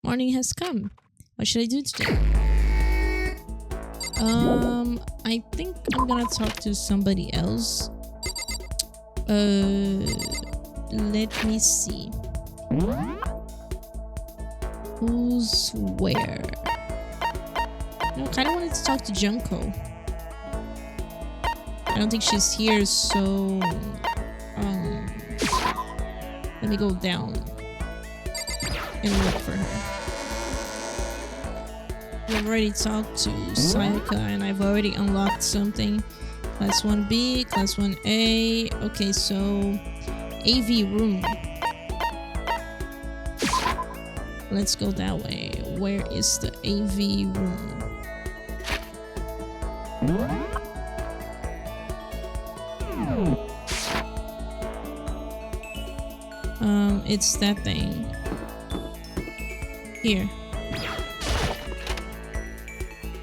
Morning has come. What should I do today? I think I'm gonna talk to somebody else. Let me see. Who's where? No, I kinda wanted to talk to Junko. I don't think she's here, so let me go down and look for her. I've already talked to Sayaka and I've already unlocked something. Class 1B, Class 1A. Okay, so AV room. Let's go that way. Where is the AV room? It's that thing. Here.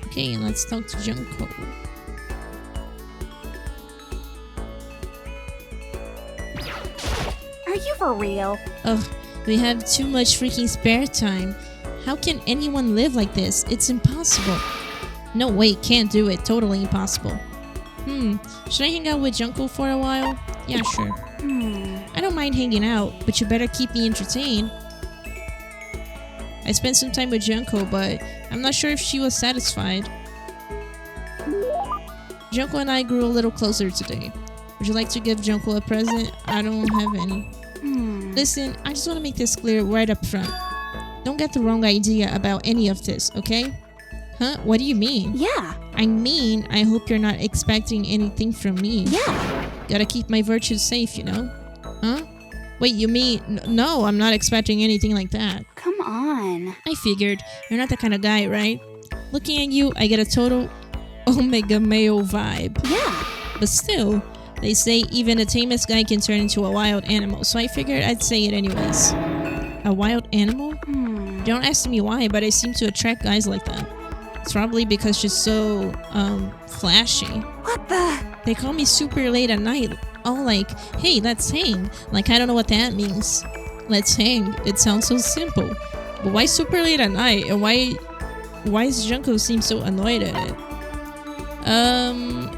Okay, let's talk to Junko. Are you for real? Ugh, we have too much freaking spare time. How can anyone live like this? It's impossible. No, wait, can't do it. Totally impossible. Should I hang out with Junko for a while? Yeah, sure. I don't mind hanging out, but you better keep me entertained. I spent some time with Junko, but I'm not sure if she was satisfied. Junko and I grew a little closer today. Would you like to give Junko a present? I don't have any. Listen, I just want to make this clear right up front. Don't get the wrong idea about any of this, okay? Huh? What do you mean? Yeah. I mean, I hope you're not expecting anything from me. Yeah. Gotta keep my virtues safe, you know? Huh? Wait, you mean... No, I'm not expecting anything like that. Come on. I figured. You're not that kind of guy, right? Looking at you, I get a total Omega male vibe. Yeah. But still, they say even the tamest guy can turn into a wild animal, so I figured I'd say it anyways. A wild animal? Don't ask me why, but I seem to attract guys like that. It's probably because she's so, flashy. What the? They call me super late at night. All like, hey, let's hang. Like, I don't know what that means. Let's hang. It sounds so simple. But why super late at night? And why does Junko seem so annoyed at it?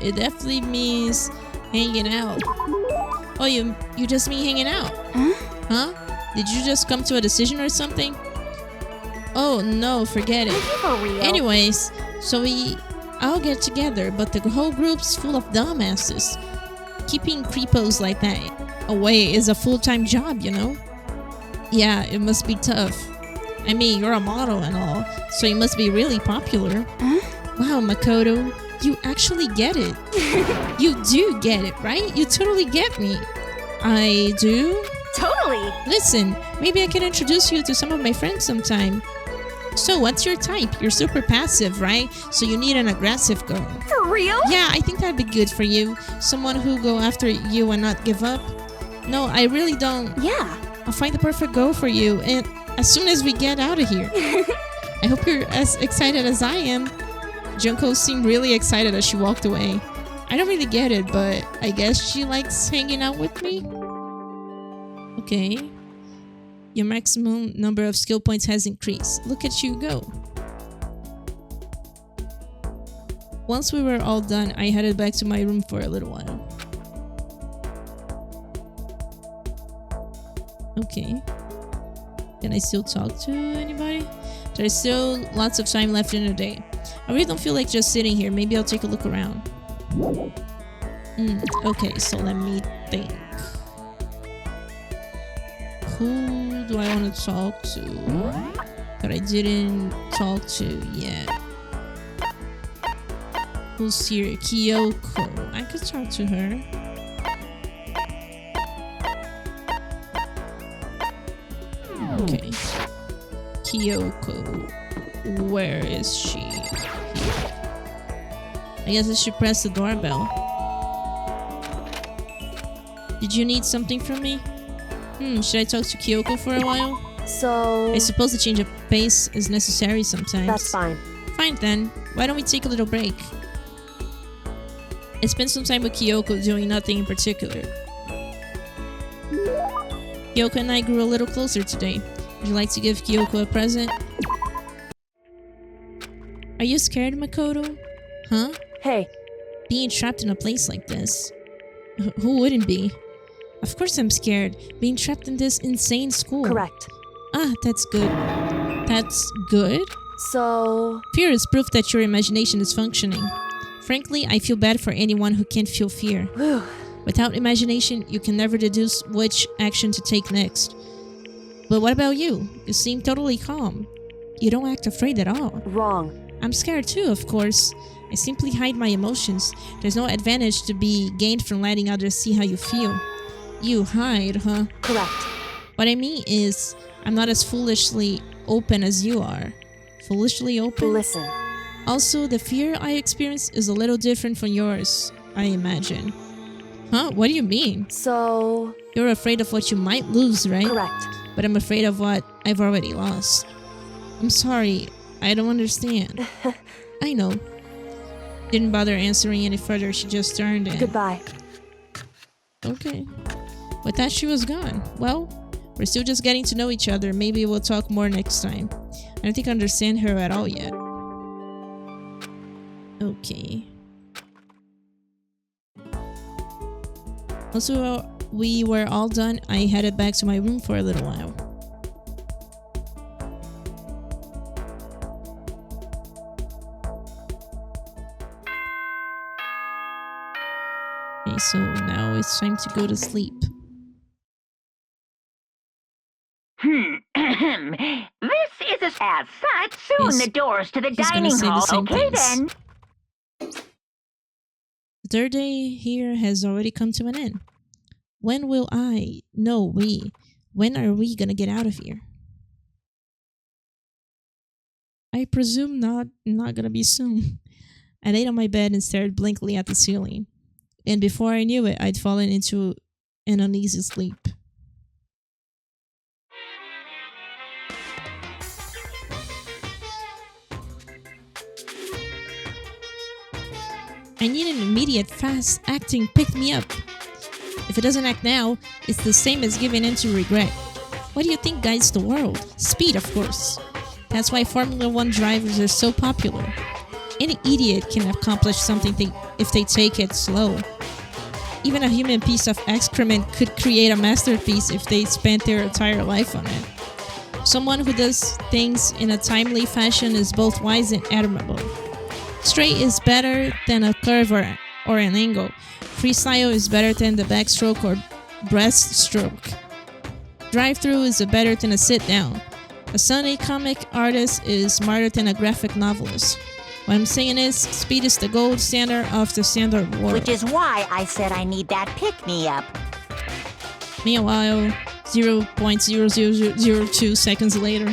It definitely means hanging out. Oh, you just mean hanging out? Huh? Did you just come to a decision or something? Oh no, forget it. Are you for real? Anyways, so we all get together, but the whole group's full of dumbasses. Keeping creepos like that away is a full-time job, you know? Yeah, it must be tough. I mean, you're a model and all, so you must be really popular. Wow, Makoto, you actually get it. You do get it, right? You totally get me. I do? Totally. Listen, maybe I can introduce you to some of my friends sometime. So, what's your type? You're super passive, right? So you need an aggressive girl. For real? Yeah, I think that'd be good for you. Someone who'll go after you and not give up. No, I really don't. Yeah. I'll find the perfect girl for you, and as soon as we get out of here. I hope you're as excited as I am. Junko seemed really excited as she walked away. I don't really get it, but I guess she likes hanging out with me. Okay. Your maximum number of skill points has increased. Look at you go. Once we were all done, I headed back to my room for a little while. Okay. Can I still talk to anybody? There's still lots of time left in the day. I really don't feel like just sitting here. Maybe I'll take a look around. Okay, so let me think. Who do I want to talk to that I didn't talk to yet? Who's here? Kyoko. I could talk to her. Okay. Kyoko. Where is she? Here. I guess I should press the doorbell. Did you need something from me? Should I talk to Kyoko for a while? So... I suppose a change of pace is necessary sometimes. That's fine. Fine then. Why don't we take a little break? I spent some time with Kyoko doing nothing in particular. Kyoko and I grew a little closer today. Would you like to give Kyoko a present? Are you scared, Makoto? Huh? Hey, Being trapped in a place like this. Who wouldn't be? Of course I'm scared. Being trapped in this insane school. correct. Ah, that's good. That's good? So, Fear is proof that your imagination is functioning. Frankly, I feel bad for anyone who can't feel fear. whew, Without imagination, you can never deduce which action to take next. But what about you? You seem totally calm. You don't act afraid at all. wrong. I'm scared too, of course. I simply hide my emotions. There's no advantage to be gained from letting others see how you feel. You hide, huh? Correct. What I mean is, I'm not as foolishly open as you are. Foolishly open? Listen. Also, the fear I experience is a little different from yours, I imagine. Huh? What do you mean? So, You're afraid of what you might lose, right? correct. But I'm afraid of what I've already lost. I'm sorry, I don't understand. I know. Didn't bother answering any further, she just turned and... Goodbye. Okay. With that, she was gone. Well, we're still just getting to know each other. Maybe we'll talk more next time. I don't think I understand her at all yet. Okay. Also, we were all done. I headed back to my room for a little while. Okay, so now it's time to go to sleep. This is as such. Soon Yes, the doors to the he's gonna dining say the hall. same Okay things. then. The third day here has already come to an end. When will I? No, we. When are we gonna get out of here? I presume not gonna be soon. I laid on my bed and stared blankly at the ceiling. And before I knew it, I'd fallen into an uneasy sleep. I need an immediate, fast-acting pick-me-up. If it doesn't act now, it's the same as giving in to regret. What do you think guides the world? Speed, of course. That's why Formula One drivers are so popular. Any idiot can accomplish something if they take it slow. Even a human piece of excrement could create a masterpiece if they spent their entire life on it. Someone who does things in a timely fashion is both wise and admirable. Straight is better than a curve or an angle. Freestyle is better than the backstroke or breaststroke. Drive-through is better than a sit-down. A Sunday comic artist is smarter than a graphic novelist. What I'm saying is, speed is the gold standard of the standard world. Which is why I said I need that pick-me-up. Meanwhile, 0.0002 seconds later.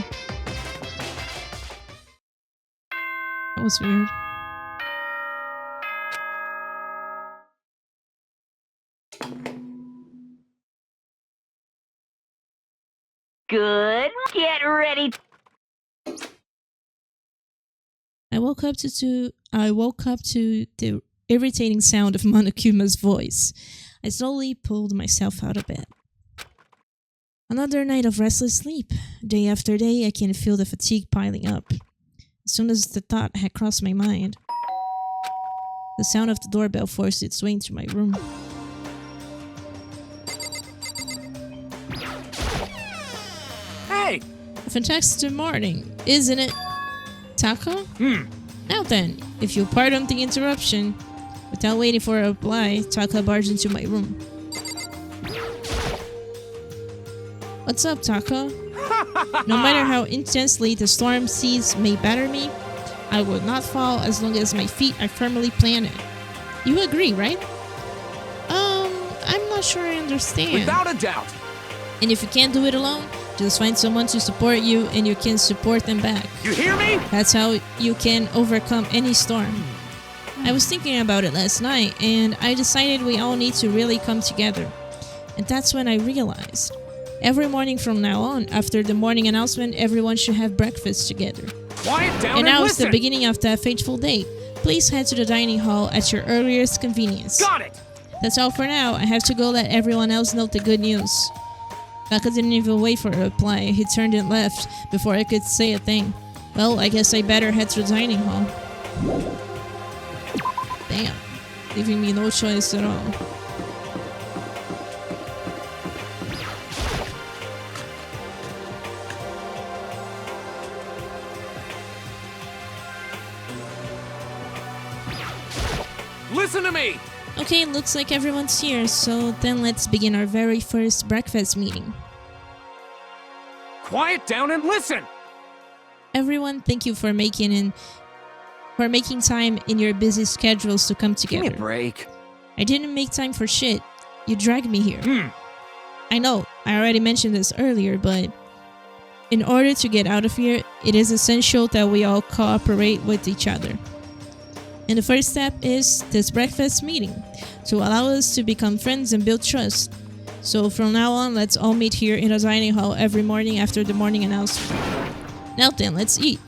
That was weird. Good. Get ready. I woke up to the irritating sound of Monokuma's voice. I slowly pulled myself out of bed. Another night of restless sleep. Day after day, I can feel the fatigue piling up. As soon as the thought had crossed my mind, the sound of the doorbell forced its way into my room. Hey! A fantastic morning, isn't it, Taka? Now then, if you'll pardon the interruption. Without waiting for a reply, Taka barged into my room. What's up, Taka? No matter how intensely the storm seas may batter me, I will not fall as long as my feet are firmly planted. You agree, right? I'm not sure I understand. Without a doubt. And if you can't do it alone, just find someone to support you and you can support them back. You hear me? That's how you can overcome any storm. I was thinking about it last night and I decided we all need to really come together. And that's when I realized. Every morning from now on, after the morning announcement, everyone should have breakfast together. Quiet down And now it's listen. the beginning of that fateful day. Please head to the dining hall at your earliest convenience. Got it! That's all for now. I have to go let everyone else know the good news. Baka didn't even wait for a reply. He turned and left before I could say a thing. Well, I guess I better head to the dining hall. Damn. Leaving me no choice at all. Listen to me! Okay, looks like everyone's here, so then let's begin our very first breakfast meeting. Quiet down and listen! Everyone, thank you for making time in your busy schedules to come Give together. me a break. I didn't make time for shit. You dragged me here. I know, I already mentioned this earlier, but in order to get out of here, it is essential that we all cooperate with each other. And the first step is this breakfast meeting to allow us to become friends and build trust. So from now on, let's all meet here in a dining hall every morning after the morning announcement. Now then, let's eat.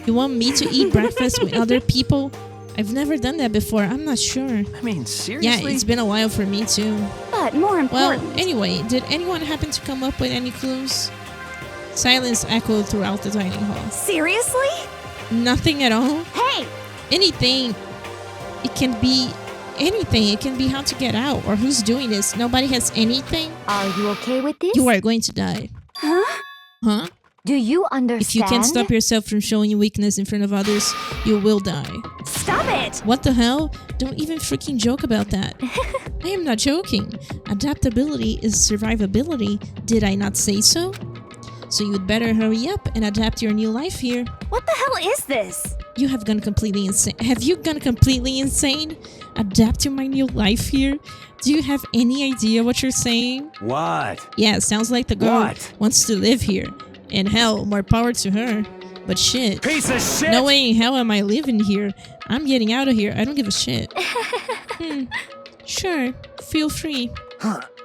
You want me to eat breakfast with other people? I've never done that before. I'm not sure. I mean, seriously? Yeah, it's been a while for me too. But more Well, important, anyway, did anyone happen to come up with any clues? Silence echoed throughout the dining hall. seriously? Nothing at all? Hey! Anything. It can be anything. It can be how to get out or who's doing this. Nobody has anything? Are you okay with this? You are going to die. Huh? Huh? Do you understand? If you can't stop yourself from showing weakness in front of others, you will die. Stop it! What the hell? Don't even freaking joke about that. I am not joking. Adaptability is survivability. Did I not say so? So you'd better hurry up and adapt your new life here. What the hell is this? You have gone completely insane. Have you gone completely insane? Adapt to my new life here? Do you have any idea what you're saying? What? Yeah, sounds like the girl What? wants to live here. And hell, more power to her. But shit. Piece of shit! No way in hell am I living here. I'm getting out of here. I don't give a shit. Sure. Feel free.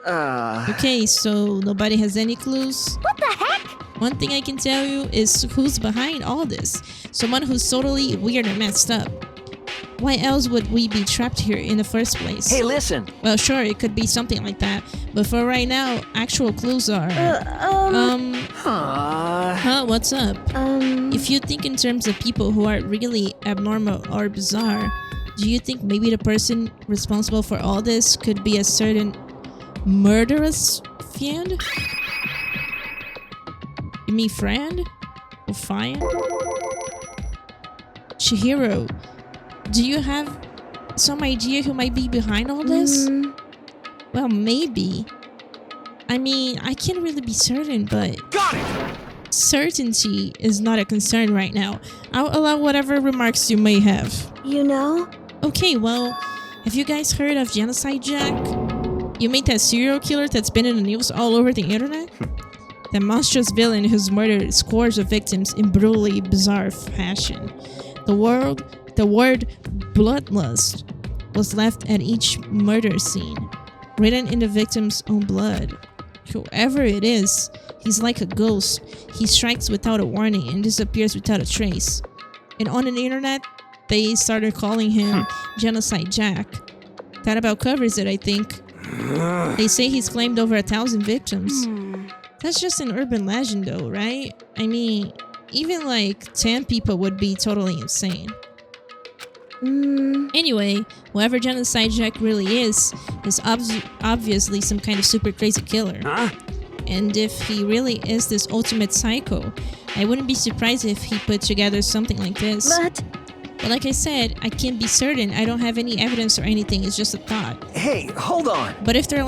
Okay, so nobody has any clues? What the heck? One thing I can tell you is who's behind all this. Someone who's totally weird and messed up. Why else would we be trapped here in the first place? Hey, listen! Well, sure, it could be something like that. But for right now, actual clues are... Huh, what's up? If you think in terms of people who are really abnormal or bizarre, do you think maybe the person responsible for all this could be a certain murderous fiend? You mean friend? Or fiend? Chihiro, do you have some idea who might be behind all this? Well, maybe. I mean, I can't really be certain, but... Got it! Certainty is not a concern right now. I'll allow whatever remarks you may have. You know? Okay, well, have you guys heard of Genocide Jack? You mean that serial killer that's been in the news all over the internet? That monstrous villain who's murdered scores of victims in brutally bizarre fashion. The word bloodlust was left at each murder scene, written in the victim's own blood. Whoever it is, he's like a ghost. He strikes without a warning and disappears without a trace. And on the internet, they started calling him Genocide Jack. That about covers it, I think. They say he's claimed over 1,000 victims. That's just an urban legend though, right? I mean, even like 10 people would be totally insane. Anyway, whoever Genocide Jack really is obviously some kind of super crazy killer. Huh? And if he really is this ultimate psycho, I wouldn't be surprised if he put together something like this. But like I said, I can't be certain. I don't have any evidence or anything. It's just a thought. Hey, hold on! But if they're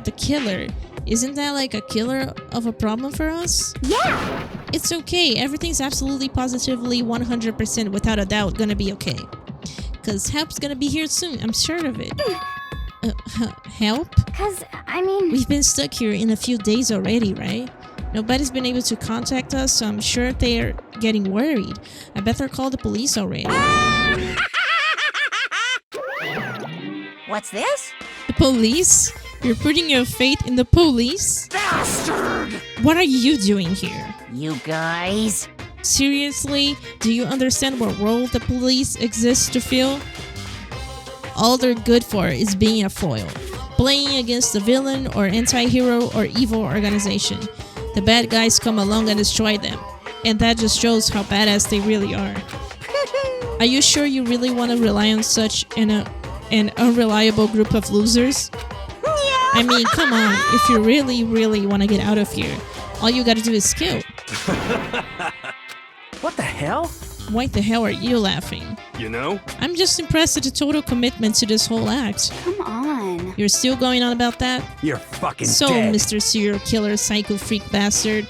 the killer, isn't that like a killer of a problem for us? yeah! It's okay. Everything's absolutely positively 100% without a doubt gonna be okay. Cause help's gonna be here soon. I'm sure of it. Help? Cause, I mean... We've been stuck here in a few days already, right? Nobody's been able to contact us, so I'm sure they're getting worried. I better call the police already. What's this? The police? You're putting your faith in the police? Bastard! What are you doing here? You guys? Seriously? Do you understand what role the police exists to fill? All they're good for is being a foil, playing against the villain or anti-hero or evil organization. The bad guys come along and destroy them. And that just shows how badass they really are. Are you sure you really want to rely on such an unreliable group of losers? I mean, come on, if you really, really want to get out of here, all you gotta do is kill. What the hell? Why the hell are you laughing? You know? I'm just impressed at the total commitment to this whole act. Come on. You're still going on about that? You're fucking So, dead. Mr. Serial Killer Psycho Freak Bastard,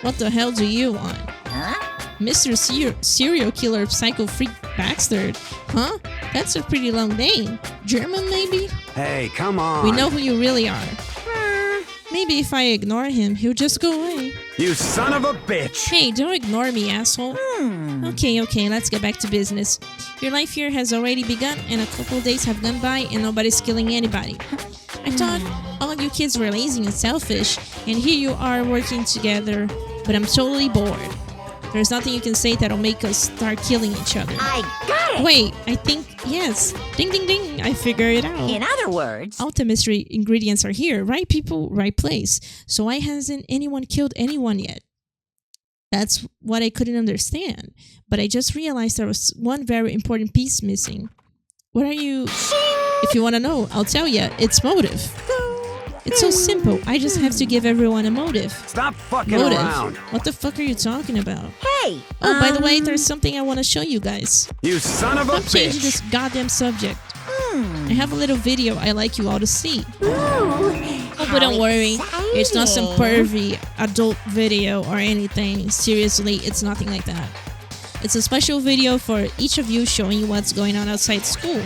what the hell do you want? Huh? Mr. Serial Killer Psycho Freak Bastard? Huh? That's a pretty long name. German, maybe? Hey, come on. We know who you really are. Maybe if I ignore him, he'll just go away. You son of a bitch. Hey, don't ignore me, asshole. Okay, let's get back to business. Your life here has already begun, and a couple days have gone by, and nobody's killing anybody. I thought all you kids were lazy and selfish, and here you are working together, but I'm totally bored. There's nothing you can say that'll make us start killing each other. I got it! Wait, I think, yes. Ding, ding, ding, I figured it out. In other words, All the mystery ingredients are here. Right people, right place. So why hasn't anyone killed anyone yet? That's what I couldn't understand. But I just realized there was one very important piece missing. What are you... If you want to know, I'll tell you. It's motive. It's so simple. I just have to give everyone a motive. Stop fucking Motive? around. What the fuck are you talking about? hey! Oh, by the way, there's something I want to show you guys. You son of a Stop changing bitch. this goddamn subject. I have a little video I'd like you all to see. Oh, but don't worry. It's not some pervy adult video or anything. Seriously, it's nothing like that. It's a special video for each of you showing you what's going on outside school.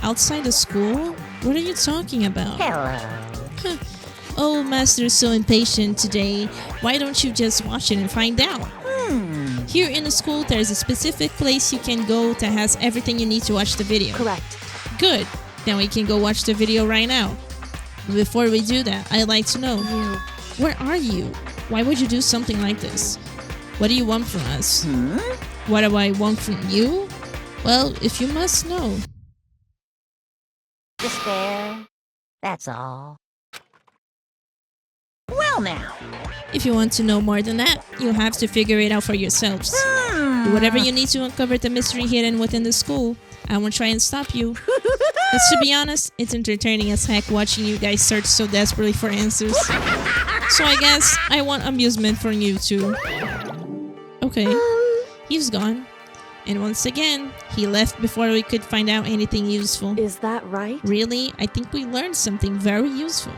Outside the school? What are you talking about? Hello. Oh, Master's so impatient today. Why don't you just watch it and find out? Here in the school, there's a specific place you can go that has everything you need to watch the video. Correct. Good. Then we can go watch the video right now. But before we do that, I'd like to know, where are you? Why would you do something like this? What do you want from us? What do I want from you? Well, if you must know. Despair. That's all. Well now. If you want to know more than that, you'll have to figure it out for yourselves. Do whatever you need to uncover the mystery hidden within the school. I won't try and stop you. But to be honest, it's entertaining as heck watching you guys search so desperately for answers. So I guess I want amusement from you too. Okay, he's gone. And once again, he left before we could find out anything useful. Is that right? Really, I think we learned something very useful.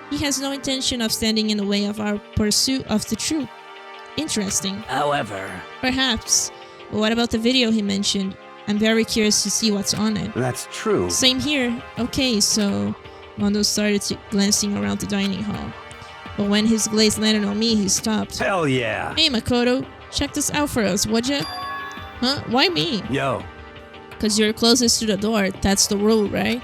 He has no intention of standing in the way of our pursuit of the truth. Interesting. However, Perhaps. But what about the video he mentioned? I'm very curious to see what's on it. that's true. Same here. Okay, so Mondo started glancing around the dining hall. But when his gaze landed on me, he stopped. Hell yeah. Hey, Makoto, check this out for us, would ya? Huh? Why me? Yo, Because you're closest to the door. That's the rule, right?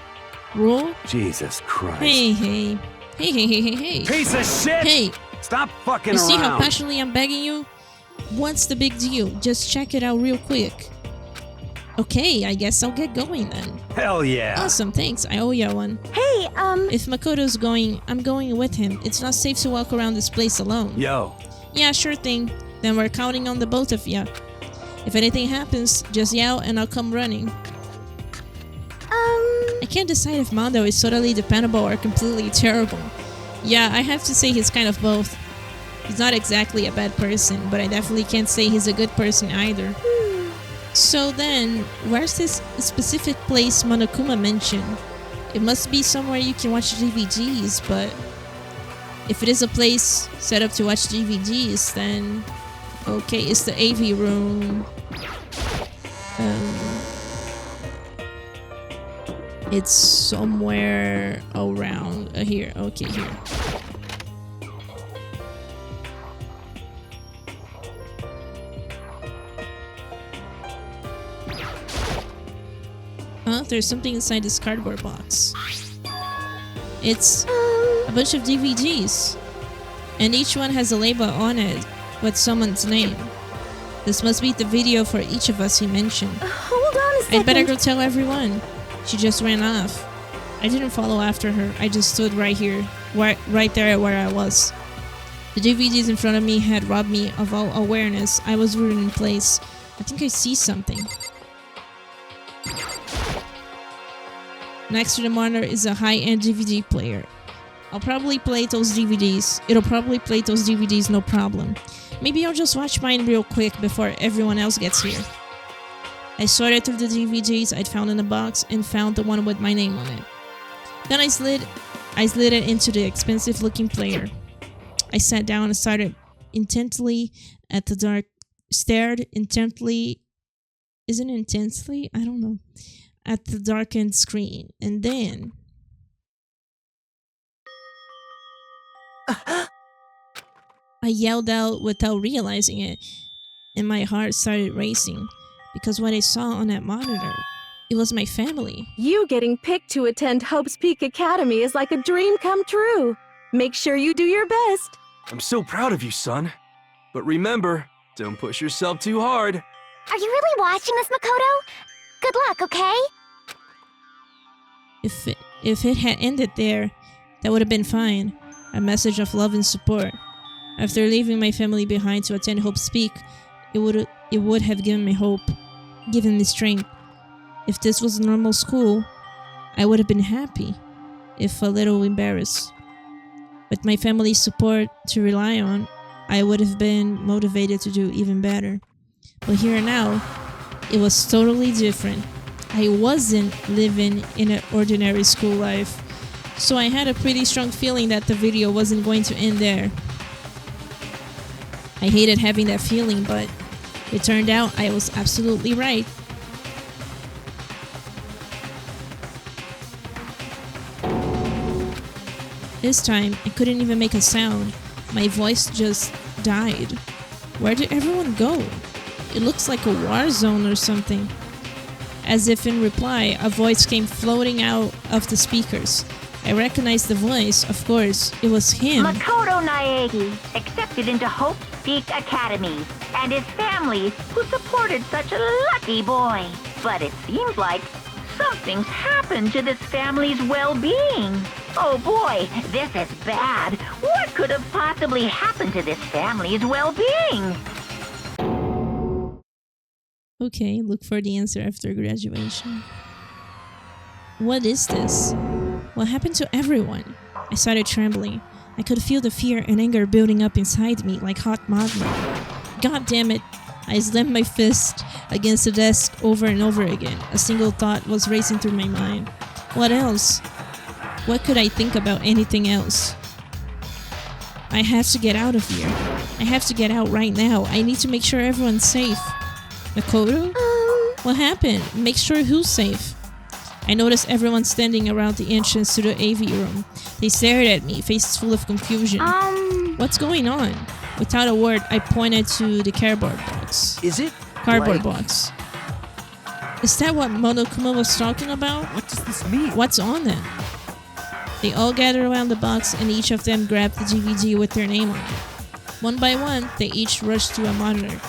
Rule? Jesus Christ. Hey. Hey. Piece of shit. Hey, Stop fucking you see how around. passionately I'm begging you? What's the big deal? Just check it out real quick. Okay, I guess I'll get going then. Hell yeah. Awesome, thanks. I owe you one. Hey, If Makoto's going, I'm going with him. It's not safe to walk around this place alone. Yo, Yeah, sure thing. Then we're counting on the both of ya. If anything happens, just yell and I'll come running. I can't decide if Mondo is totally dependable or completely terrible. Yeah, I have to say he's kind of both. He's not exactly a bad person, but I definitely can't say he's a good person either. So then, where's this specific place Monokuma mentioned? It must be somewhere you can watch DVDs, but if it is a place set up to watch DVDs, then okay, it's the AV room. It's somewhere around here. Okay, here. Huh? There's something inside this cardboard box. It's a bunch of DVDs. And each one has a label on it with someone's name. This must be the video for each of us he mentioned. hold on a second. I'd better go tell everyone. She just ran off. I didn't follow after her. I just stood right here, right there where I was. The DVDs in front of me had robbed me of all awareness. I was rooted in place. I think I see something. Next to the monitor is a high-end DVD player. I'll probably play those DVDs. It'll probably play those DVDs no problem. Maybe I'll just watch mine real quick before everyone else gets here. I sorted through the DVDs I'd found in the box and found the one with my name on it. Then I slid it into the expensive-looking player. I sat down and stared intently. I don't know. At the darkened screen. And then... I yelled out without realizing it, and my heart started racing, because what I saw on that monitor, it was my family. You getting picked to attend Hope's Peak Academy is like a dream come true. Make sure you do your best. I'm so proud of you, son. But remember, don't push yourself too hard. Are you really watching this, Makoto? Good luck, okay? If it had ended there, that would have been fine. A message of love and support. After leaving my family behind to attend Hope's Peak, it would have given me hope, given me strength. If this was a normal school, I would have been happy, if a little embarrassed. With my family's support to rely on, I would have been motivated to do even better. But here and now, it was totally different. I wasn't living in an ordinary school life, so I had a pretty strong feeling that the video wasn't going to end there. I hated having that feeling, but it turned out I was absolutely right. This time, I couldn't even make a sound. My voice just died. Where did everyone go? It looks like a war zone or something. As if in reply, a voice came floating out of the speakers. I recognized the voice, of course. It was him. Makoto Naegi, accepted into Hope's Peak Academy, and his family, who supported such a lucky boy. But it seems like something's happened to this family's well-being. Oh boy, this is bad. What could have possibly happened to this family's well-being? Okay, look for the answer after graduation. What is this? What happened to everyone? I started trembling. I could feel the fear and anger building up inside me like hot magma. God damn it! I slammed my fist against the desk over and over again. A single thought was racing through my mind. What else? What could I think about anything else? I have to get out of here. I have to get out right now. I need to make sure everyone's safe. Makoto? What happened? Make sure who's safe. I noticed everyone standing around the entrance to the AV room. They stared at me, faces full of confusion. What's going on? Without a word, I pointed to the cardboard box. Is it? Cardboard box. Is that what Monokuma was talking about? What does this mean? What's on it? They all gathered around the box and each of them grabbed the DVD with their name on it. One by one, they each rushed to a monitor.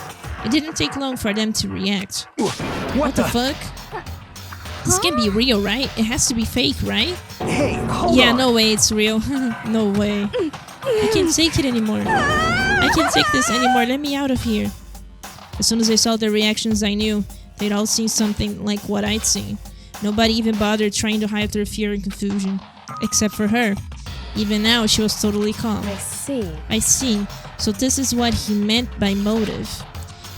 It didn't take long for them to react. What the fuck? This can't be real, right? It has to be fake, right? Hey, hold on. Yeah, no way it's real. No way. I can't take it anymore. I can't take this anymore. Let me out of here. As soon as I saw their reactions, I knew they'd all seen something like what I'd seen. Nobody even bothered trying to hide their fear and confusion. Except for her. Even now, she was totally calm. I see. So this is what he meant by motive.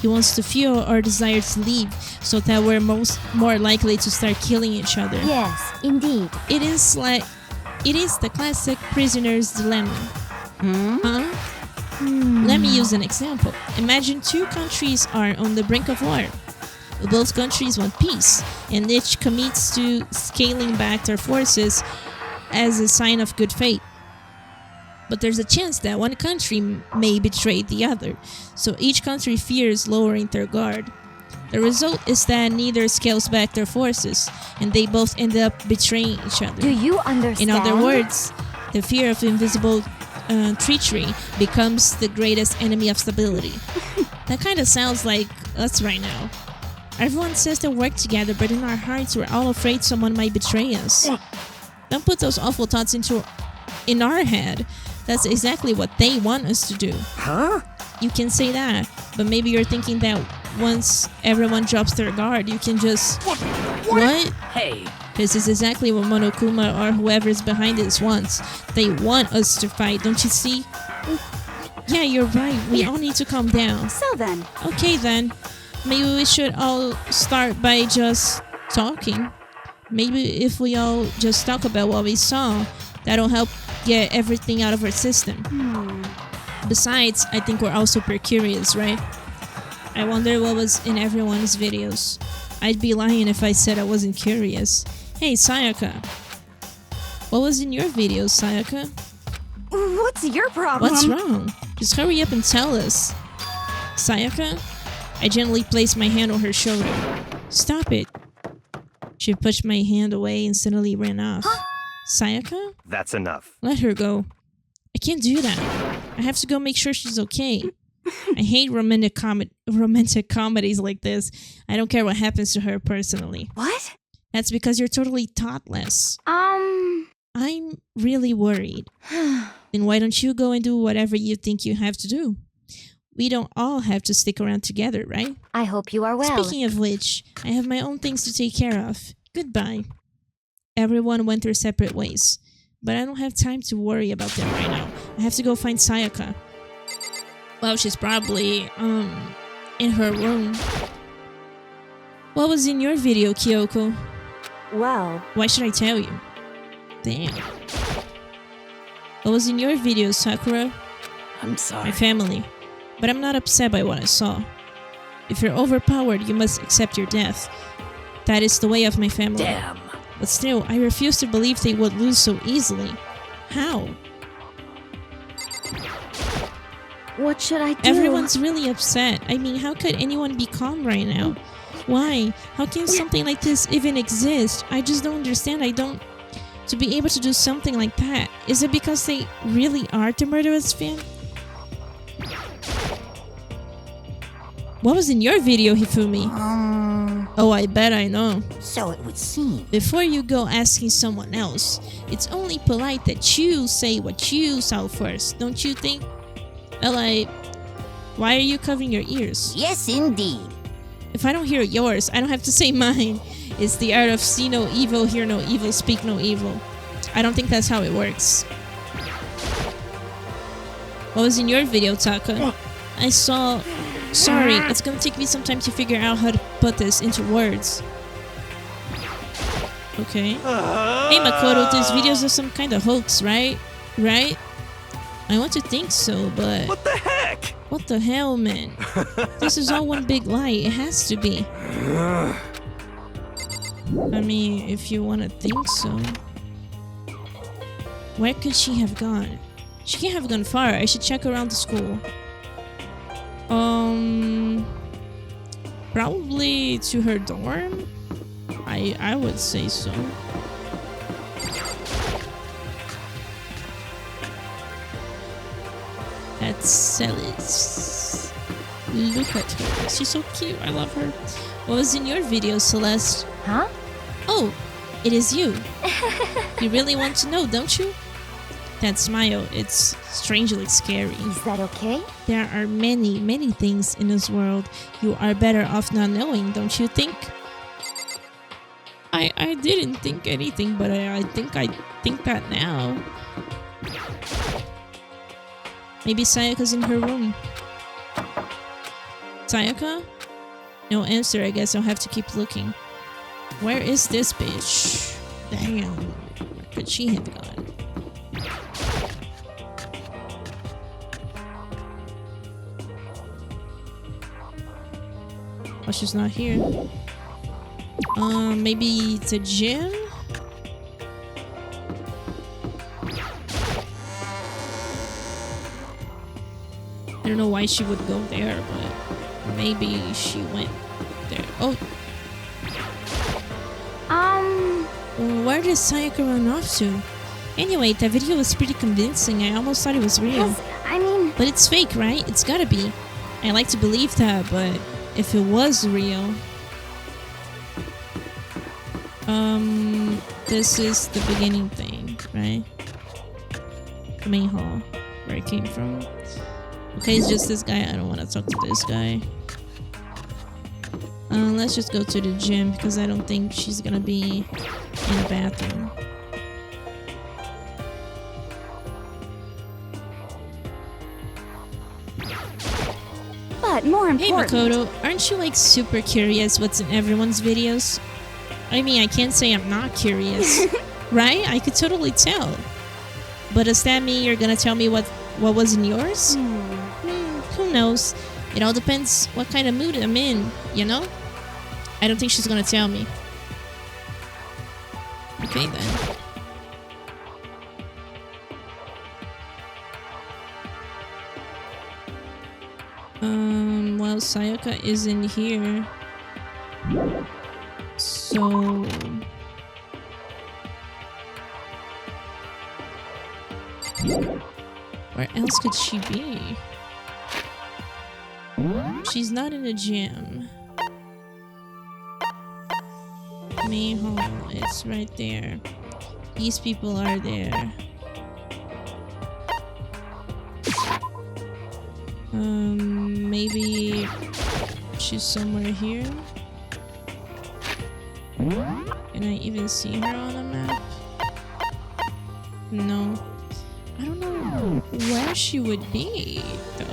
He wants to fuel our desire to leave, so that we're more likely to start killing each other. Yes, indeed. It is the classic prisoner's dilemma. Let me use an example. Imagine two countries are on the brink of war. Both countries want peace, and each commits to scaling back their forces as a sign of good faith. But there's a chance that one country may betray the other, so each country fears lowering their guard. The result is that neither scales back their forces, and they both end up betraying each other. Do you understand? In other words, the fear of invisible treachery becomes the greatest enemy of stability. That kind of sounds like us right now. Everyone says they work together, but in our hearts we're all afraid someone might betray us. Don't put those awful thoughts in our head. That's exactly what they want us to do. Huh? You can say that, but maybe you're thinking that once everyone drops their guard, you can just... What? Hey, This is exactly what Monokuma or whoever's behind this wants. They want us to fight, don't you see? Yeah, you're right. We all need to calm down. So then, Okay then. Maybe we should all start by just talking. Maybe if we all just talk about what we saw, that'll help get everything out of our system. Besides, I think we're all super curious, right? I wonder what was in everyone's videos. I'd be lying if I said I wasn't curious. Hey, Sayaka. What was in your videos, Sayaka? what's your problem? What's wrong? Just hurry up and tell us. Sayaka? I gently placed my hand on her shoulder. Stop it. She pushed my hand away and suddenly ran off. Sayaka? That's enough. Let her go. I can't do that. I have to go make sure she's okay. I hate romantic comedies like this. I don't care what happens to her personally. What? That's because you're totally thoughtless. I'm really worried. Then why don't you go and do whatever you think you have to do? We don't all have to stick around together, right? I hope you are well. Speaking of which, I have my own things to take care of. Goodbye. Everyone went their separate ways, but I don't have time to worry about them right now. I have to go find Sayaka. Well, she's probably, in her room. What was in your video, Kyoko? Well, Why should I tell you? Damn. What was in your video, Sakura? I'm sorry. My family. But I'm not upset by what I saw. If you're overpowered, you must accept your death. That is the way of my family. Damn. But still, I refuse to believe they would lose so easily. How? what should I do? Everyone's really upset. I mean, how could anyone be calm right now? Why? How can something like this even exist? I just don't understand. To be able to do something like that, is it because they really are the murderous fan? What was in your video, Hifumi? Oh, I bet I know. So it would seem. Before you go asking someone else, it's only polite that you say what you saw first, don't you think? Why are you covering your ears? Yes, indeed. If I don't hear yours, I don't have to say mine. It's the art of see no evil, hear no evil, speak no evil. I don't think that's how it works. What was in your video, Taka? I saw... Sorry, it's gonna take me some time to figure out how to put this into words. Okay. Hey Makoto, these videos are some kind of hoax, right? Right? I want to think so, but... What the heck? What the hell, man? This is all one big lie. It has to be. I mean, if you want to think so. Where could she have gone? She can't have gone far. I should check around the school. Probably to her dorm? I would say so. That's Celis. Look at her. She's so cute. I love her. What was in your video, Celeste? Huh? Oh, it is you. You really want to know, don't you? That smile, it's strangely scary. Is that okay? There are many, many things in this world you are better off not knowing, don't you think? I didn't think anything, but I think that now. Maybe Sayaka's in her room. Sayaka? No answer, I guess I'll have to keep looking. Where is this bitch? Damn, where could she have gone? Oh, she's not here. Maybe it's a gym? I don't know why she would go there, but maybe she went there. Oh, where did Sayaka run off to? Anyway, that video was pretty convincing. I almost thought it was real. I mean... But it's fake, right? It's gotta be. I like to believe that, but if it was real... This is the beginning thing, right? main hall where I came from. Okay, it's just this guy. I don't want to talk to this guy. Let's just go to the gym because I don't think she's gonna be in the bathroom. But more Hey important... Makoto, aren't you like super curious what's in everyone's videos? I mean, I can't say I'm not curious, right? I could totally tell. But does that mean you're gonna tell me what was in yours? Who knows? It all depends what kind of mood I'm in, you know? I don't think she's gonna tell me. Okay then. Well, Sayaka isn't here. So... where else could she be? She's not in the gym. Main hall, it's right there. These people are there. Maybe she's somewhere here. Can I even see her on the map? No. I don't know where she would be, though.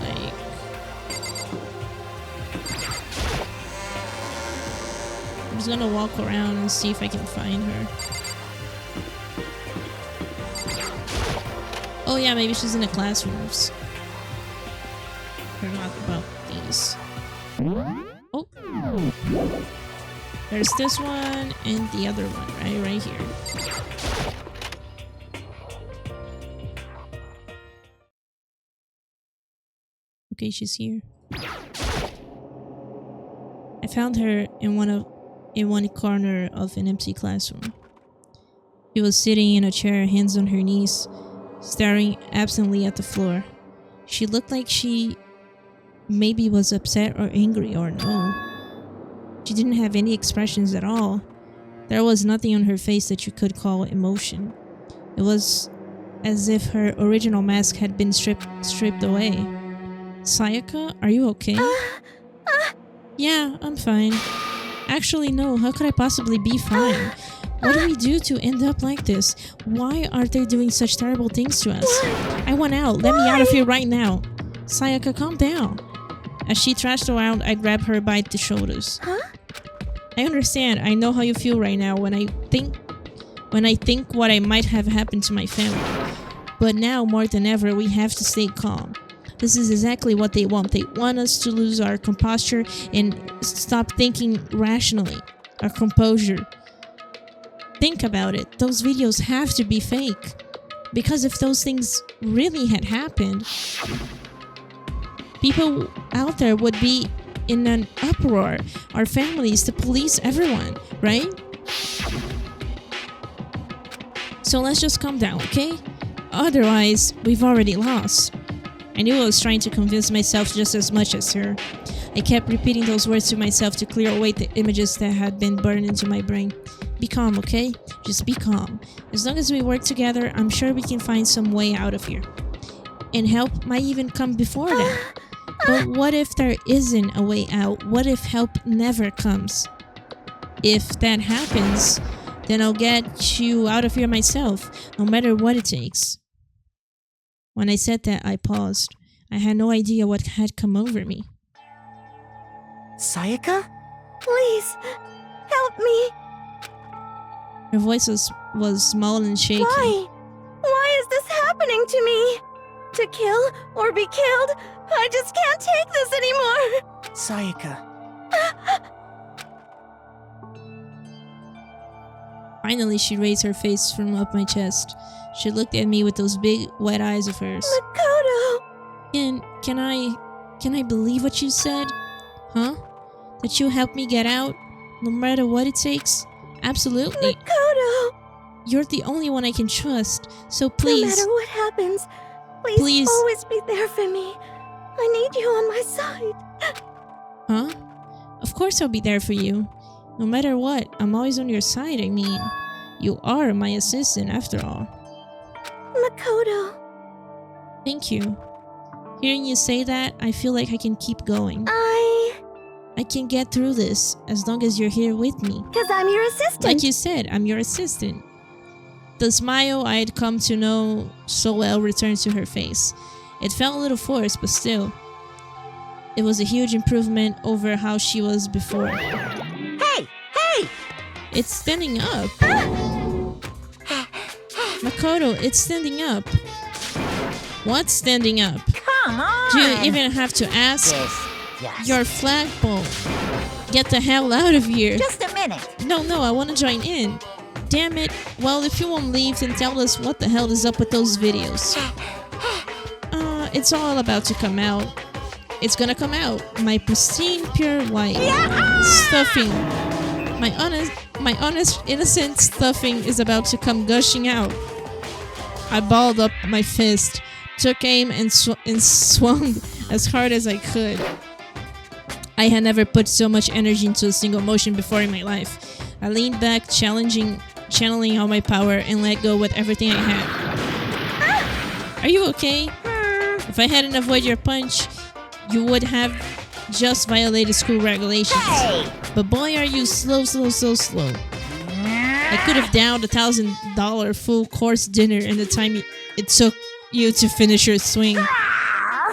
Like... I'm just gonna walk around and see if I can find her. Oh yeah, maybe she's in the classrooms. Forgot about these. Oh. There's this one and the other one, right here. Okay, she's here. I found her in one corner of an empty classroom. She was sitting in a chair, hands on her knees, staring absently at the floor. She looked like she maybe was upset or angry or no. She didn't have any expressions at all. There was nothing on her face that you could call emotion. It was as if her original mask had been stripped away. Sayaka, are you okay? Yeah, I'm fine. Actually, no, how could I possibly be fine? What do we do to end up like this? Why are they doing such terrible things to us? I want out. Let me out of here right now. Sayaka, calm down. As she thrashed around, I grabbed her by the shoulders. I understand. I know how you feel right now when I think what I might have happened to my family. But now, more than ever, we have to stay calm. This is exactly what they want. They want us to lose our composure and stop thinking rationally. Our composure. Think about it. Those videos have to be fake. Because if those things really had happened, people out there would be in an uproar. Our families, the police, everyone, right? So let's just calm down, okay? Otherwise, we've already lost. I knew I was trying to convince myself just as much as her. I kept repeating those words to myself to clear away the images that had been burned into my brain. Be calm, okay? Just be calm. As long as we work together, I'm sure we can find some way out of here. And help might even come before that. But what if there isn't a way out? What if help never comes? If that happens, then I'll get you out of here myself, no matter what it takes. When I said that, I paused. I had no idea what had come over me. Sayaka? Please, help me. Her voice was small and shaky. Why? Why is this happening to me? To kill or be killed? I just can't take this anymore. Sayaka. Finally, she raised her face from up my chest. She looked at me with those big, wet eyes of hers. Makoto! Can I believe what you said? Huh? That you help me get out, no matter what it takes? Absolutely. Makoto! You're the only one I can trust, so please... No matter what happens, please always be there for me. I need you on my side. Huh? Of course I'll be there for you. No matter what, I'm always on your side, I mean. You are my assistant, after all. Makoto, Thank you. Hearing you say that, I feel like I can keep going. I can get through this as long as you're here with me. Because I'm your assistant. Like you said, I'm your assistant. The smile I had come to know so well returned to her face. It felt a little forced, but still. It was a huge improvement over how she was before. Hey! Hey! It's standing up. Makoto, it's standing up. What's standing up? Come on! Do you even have to ask? Yes. Your flagpole. Get the hell out of here. Just a minute. No, I want to join in. Damn it. Well, if you won't leave, then tell us what the hell is up with those videos. It's all about to come out. It's gonna come out. My pristine, pure white. Stuffing. My honest, innocent stuffing is about to come gushing out. I balled up my fist, took aim, and swung as hard as I could. I had never put so much energy into a single motion before in my life. I leaned back, channeling all my power, and let go with everything I had. Are you okay? If I hadn't avoided your punch, you would have just violated school regulations. But boy, are you slow. I could have downed $1,000 full course dinner in the time it took you to finish your swing.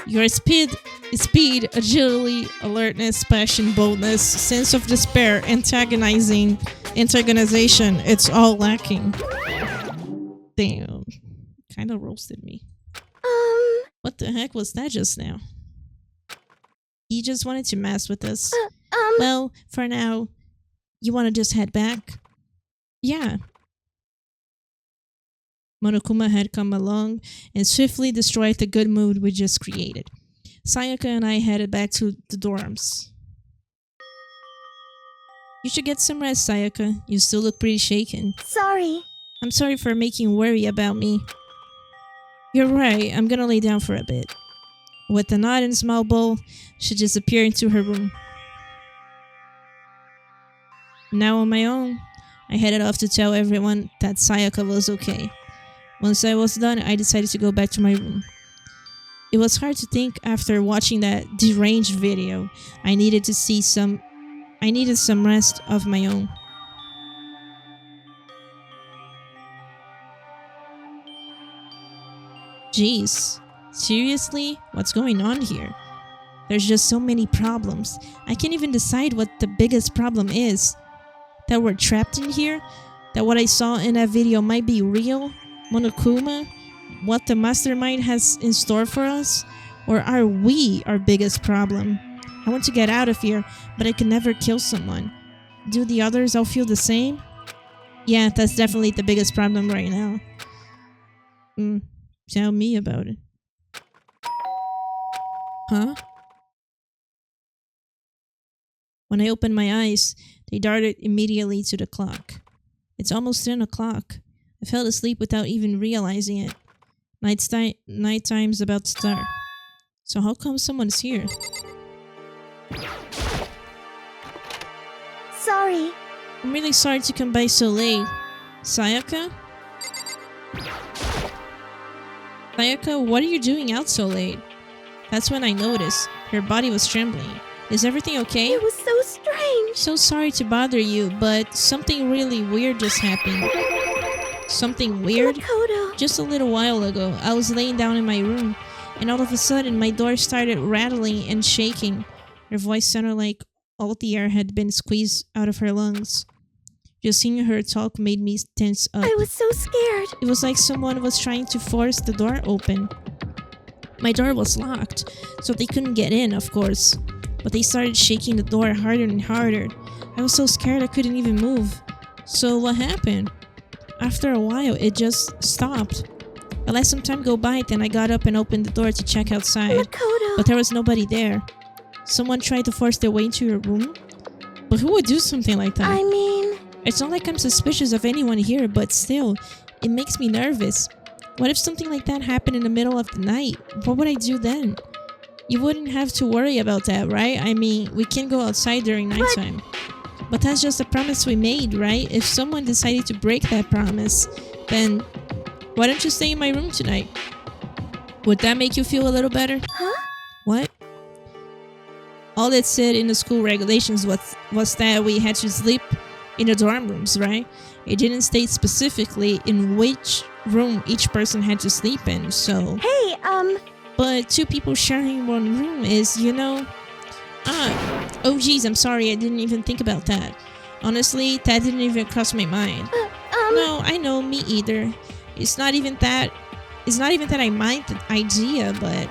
Your speed, agility, alertness, passion, boldness, sense of despair, antagonization, it's all lacking. Damn. Kinda roasted me. What the heck was that just now? He just wanted to mess with us. Well, for now, you want to just head back? Yeah. Monokuma had come along and swiftly destroyed the good mood we just created. Sayaka and I headed back to the dorms. You should get some rest, Sayaka. You still look pretty shaken. Sorry. I'm sorry for making you worry about me. You're right, I'm gonna lay down for a bit. With a nod and small bowl, she disappeared into her room. Now on my own, I headed off to tell everyone that Sayaka was okay. Once I was done, I decided to go back to my room. It was hard to think after watching that deranged video. I needed some rest of my own. Jeez, seriously? What's going on here? There's just so many problems. I can't even decide what the biggest problem is. That we're trapped in here? That what I saw in that video might be real? Monokuma? What the mastermind has in store for us? Or are we our biggest problem? I want to get out of here, but I can never kill someone. Do the others all feel the same? Yeah, that's definitely the biggest problem right now. Tell me about it. Huh? When I opened my eyes, they darted immediately to the clock. It's almost 10 o'clock. I fell asleep without even realizing it. Nighttime's about to start. So how come someone's here? Sorry. I'm really sorry to come by so late. Sayaka? Sayaka, what are you doing out so late? That's when I noticed. Her body was trembling. Is everything okay? It was so strange. So sorry to bother you, but something really weird just happened. Something weird? Makoto. Just a little while ago, I was laying down in my room, and all of a sudden my door started rattling and shaking. Her voice sounded like all the air had been squeezed out of her lungs. Just hearing her talk made me tense up. I was so scared. It was like someone was trying to force the door open. My door was locked, so they couldn't get in, of course. But they started shaking the door harder and harder. I was so scared I couldn't even move. So what happened? After a while, it just stopped. I let some time go by, then I got up and opened the door to check outside. Makoto. But there was nobody there. Someone tried to force their way into your room? But who would do something like that? I mean... It's not like I'm suspicious of anyone here, but still, it makes me nervous. What if something like that happened in the middle of the night? What would I do then? You wouldn't have to worry about that, right? I mean, we can go outside during nighttime. But that's just a promise we made, right? If someone decided to break that promise, then Why don't you stay in my room tonight? Would that make you feel a little better? Huh? What? All it said in the school regulations was that we had to sleep in the dorm rooms, right? It didn't state specifically in which room each person had to sleep in, so... Hey, But two people sharing one room is, oh geez, I'm sorry, I didn't even think about that. Honestly, that didn't even cross my mind. No, I know, me either. It's not even that I mind the idea, but...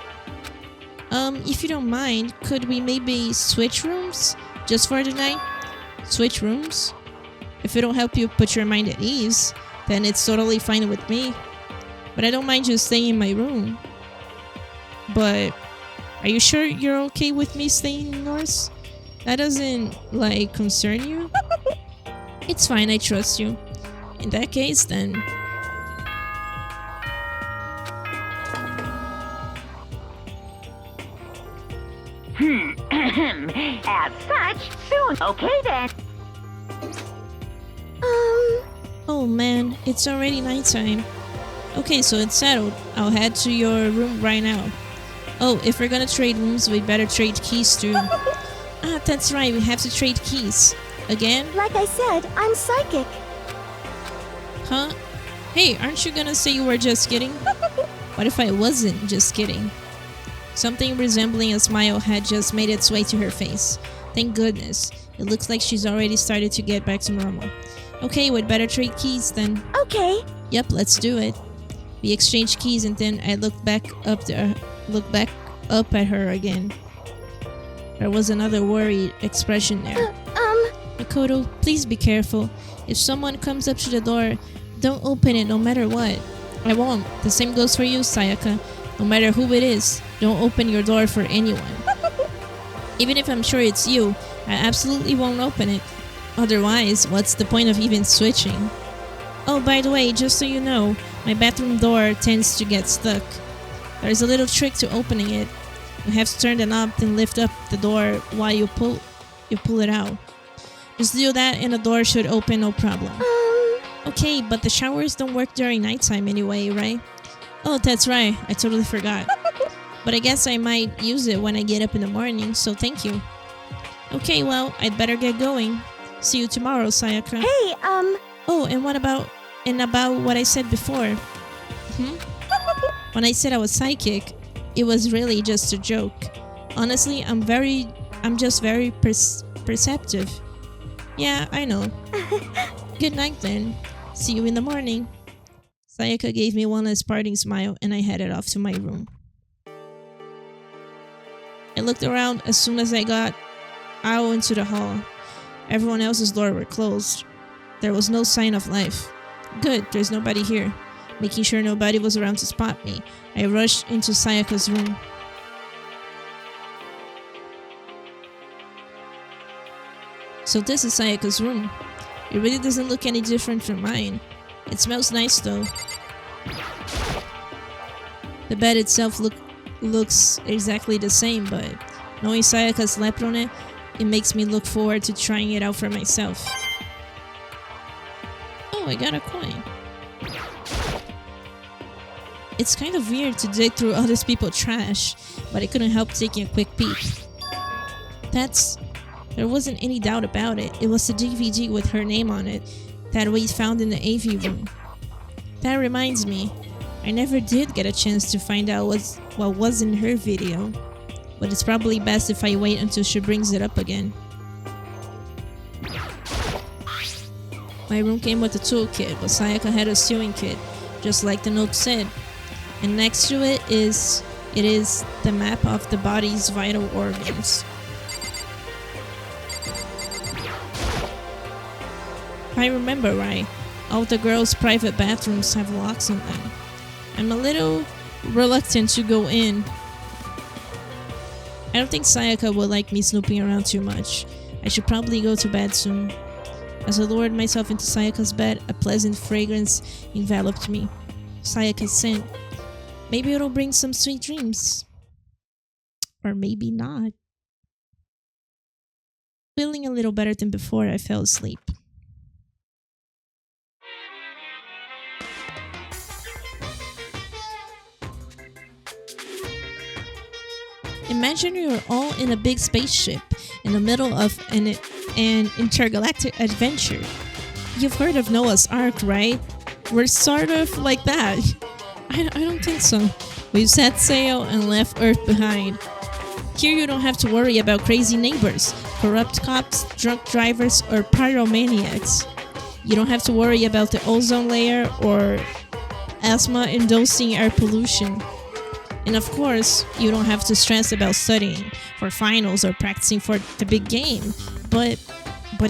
if you don't mind, could we maybe switch rooms? Just for the night? Switch rooms? If it'll help you put your mind at ease, then it's totally fine with me. But I don't mind you staying in my room. But are you sure you're okay with me staying in yours? That doesn't, concern you? It's fine, I trust you. In that case, then... As such, soon. Okay then. Oh man, it's already nighttime. Okay, so it's settled. I'll head to your room right now. Oh, if we're gonna trade rooms, we'd better trade keys too. That's right, we have to trade keys. Again? like I said, I'm psychic. Huh? Hey, aren't you gonna say you were just kidding? What if I wasn't just kidding? Something resembling a smile had just made its way to her face. Thank goodness. It looks like she's already started to get back to normal. Okay, we'd better trade keys then. Okay. Yep, let's do it. We exchanged keys and then I looked back up at her again. There was another worried expression there. Makoto, please be careful. If someone comes up to the door, don't open it no matter what. I won't. The same goes for you, Sayaka. No matter who it is, don't open your door for anyone. Even if I'm sure it's you, I absolutely won't open it. Otherwise, what's the point of even switching? Oh, by the way, just so you know, my bathroom door tends to get stuck. There's a little trick to opening it. You have to turn the knob and lift up the door while you pull it out. Just do that and the door should open no problem. Okay, but the showers don't work during nighttime anyway, right? Oh, that's right. I totally forgot. But I guess I might use it when I get up in the morning, so thank you. Okay, well, I'd better get going. See you tomorrow, Sayaka. Hey, Oh, and about what I said before. When I said I was psychic, it was really just a joke. Honestly, I'm just very perceptive. Yeah, I know. Good night then. See you in the morning. Sayaka gave me one last parting smile and I headed off to my room. I looked around as soon as I got out into the hall. Everyone else's doors were closed. There was no sign of life. Good, there's nobody here. Making sure nobody was around to spot me, I rushed into Sayaka's room. So this is Sayaka's room. It really doesn't look any different from mine. It smells nice though. The bed itself looks exactly the same, but knowing Sayaka slept on it, it makes me look forward to trying it out for myself. Oh, I got a coin. It's kind of weird to dig through other people's trash, but I couldn't help taking a quick peek. There wasn't any doubt about it. It was the DVD with her name on it that we found in the AV room. That reminds me, I never did get a chance to find out what was in her video, but it's probably best if I wait until she brings it up again. My room came with a toolkit, but Sayaka had a sewing kit, just like the note said. And next to it is the map of the body's vital organs. If I remember right, all the girls' private bathrooms have locks on them. I'm a little reluctant to go in. I don't think Sayaka would like me snooping around too much. I should probably go to bed soon. As I lowered myself into Sayaka's bed, a pleasant fragrance enveloped me. Sayaka's scent. Maybe it'll bring some sweet dreams. Or maybe not. Feeling a little better than before, I fell asleep. imagine you're all in a big spaceship in the middle of an intergalactic adventure. You've heard of Noah's Ark, right? We're sort of like that. I don't think so. We've set sail and left Earth behind. Here you don't have to worry about crazy neighbors, corrupt cops, drunk drivers, or pyromaniacs. You don't have to worry about the ozone layer or asthma-inducing air pollution. And of course, you don't have to stress about studying for finals or practicing for the big game. But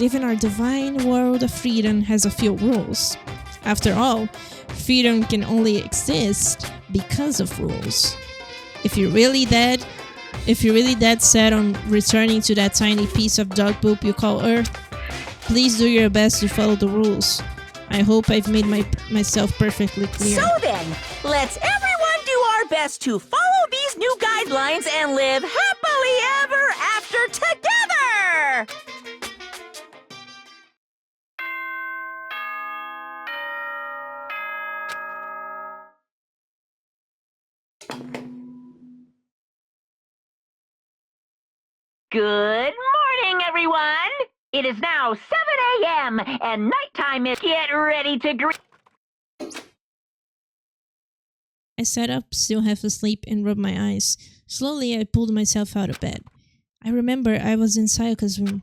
even our divine world of freedom has a few rules. After all, freedom can only exist because of rules. If you're really dead set on returning to that tiny piece of dog poop you call Earth, please do your best to follow the rules. I hope I've made myself perfectly clear. So then, let's everyone do our best to follow these new guidelines and live happily ever after together! Good morning, everyone! It is now 7 a.m. and nighttime is... Get ready to greet... I sat up, still half asleep, and rubbed my eyes. Slowly, I pulled myself out of bed. I remember I was in Sayaka's room.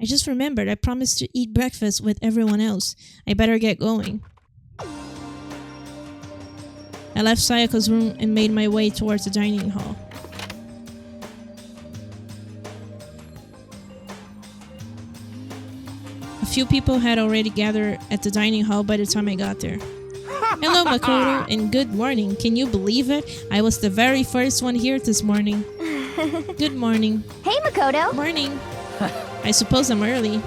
I just remembered I promised to eat breakfast with everyone else. I better get going. I left Sayaka's room and made my way towards the dining hall. A few people had already gathered at the dining hall by the time I got there. Hello, Makoto, and good morning. Can you believe it? I was the very first one here this morning. Good morning. Hey, Makoto. Morning. I suppose I'm early.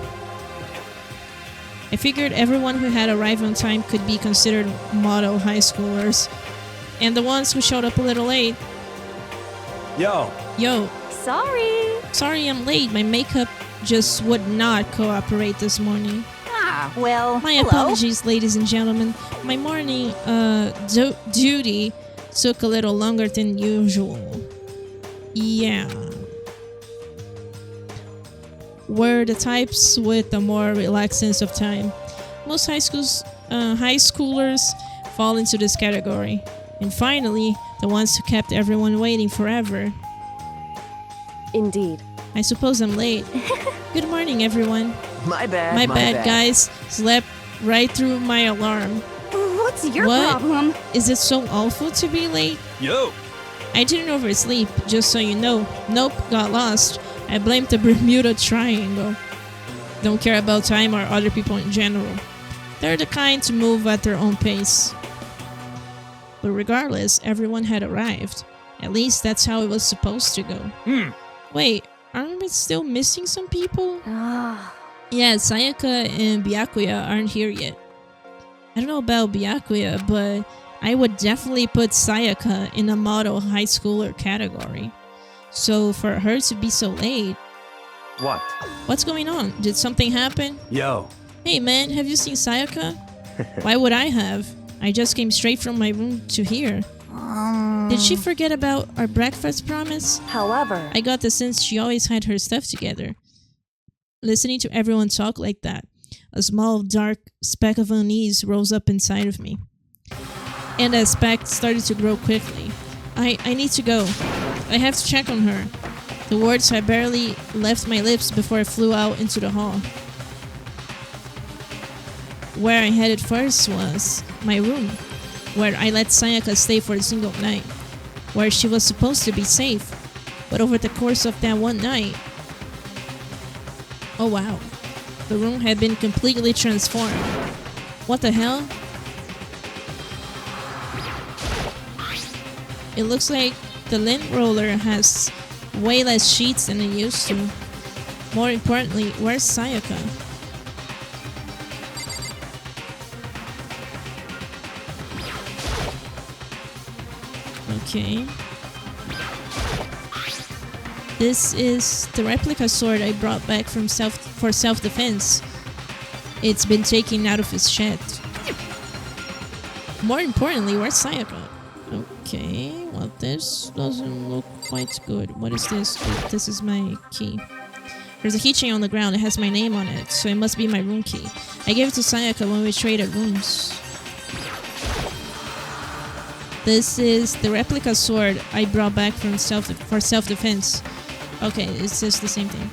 I figured everyone who had arrived on time could be considered model high schoolers. And the ones who showed up a little late. Yo. Sorry I'm late. My makeup just would not cooperate this morning. Well, My hello. apologies, ladies and gentlemen. My morning duty took a little longer than usual. Yeah. We're the types with a more relaxed sense of time. Most high schoolers fall into this category. And finally, the ones who kept everyone waiting forever. Indeed. I suppose I'm late. Good morning, everyone. My bad. My bad, guys. Slept right through my alarm. What's your What? problem? Is it so awful to be late? Yo. I didn't oversleep, just so you know. Nope, got lost. I blamed the Bermuda Triangle. Don't care about time or other people in general. They're the kind to move at their own pace. But regardless, everyone had arrived. At least that's how it was supposed to go. Wait, aren't we still missing some people? Yeah, Sayaka and Byakuya aren't here yet. I don't know about Byakuya, but I would definitely put Sayaka in a model high schooler category. So for her to be so late... What? What's going on? Did something happen? Yo. Hey man, have you seen Sayaka? Why would I have? I just came straight from my room to here. Did she forget about our breakfast promise? However, I got the sense she always had her stuff together. Listening to everyone talk like that, a small dark speck of unease rose up inside of me. And that speck started to grow quickly. I need to go. I have to check on her. The words had barely left my lips before I flew out into the hall. Where I headed first was my room, where I let Sayaka stay for a single night, where she was supposed to be safe. But over the course of that one night... Oh wow. The room had been completely transformed. What the hell? It looks like the lint roller has way less sheets than it used to. More importantly, where's Sayaka? Okay. This is the replica sword I brought back from for self-defense. It's been taken out of his shed. More importantly, where's Sayaka? Okay, well, this doesn't look quite good. What is this? Oh, this is my key. There's a keychain on the ground. It has my name on it, so it must be my room key. I gave it to Sayaka when we traded rooms. This is the replica sword I brought back from self-defense. Okay, it's just the same thing.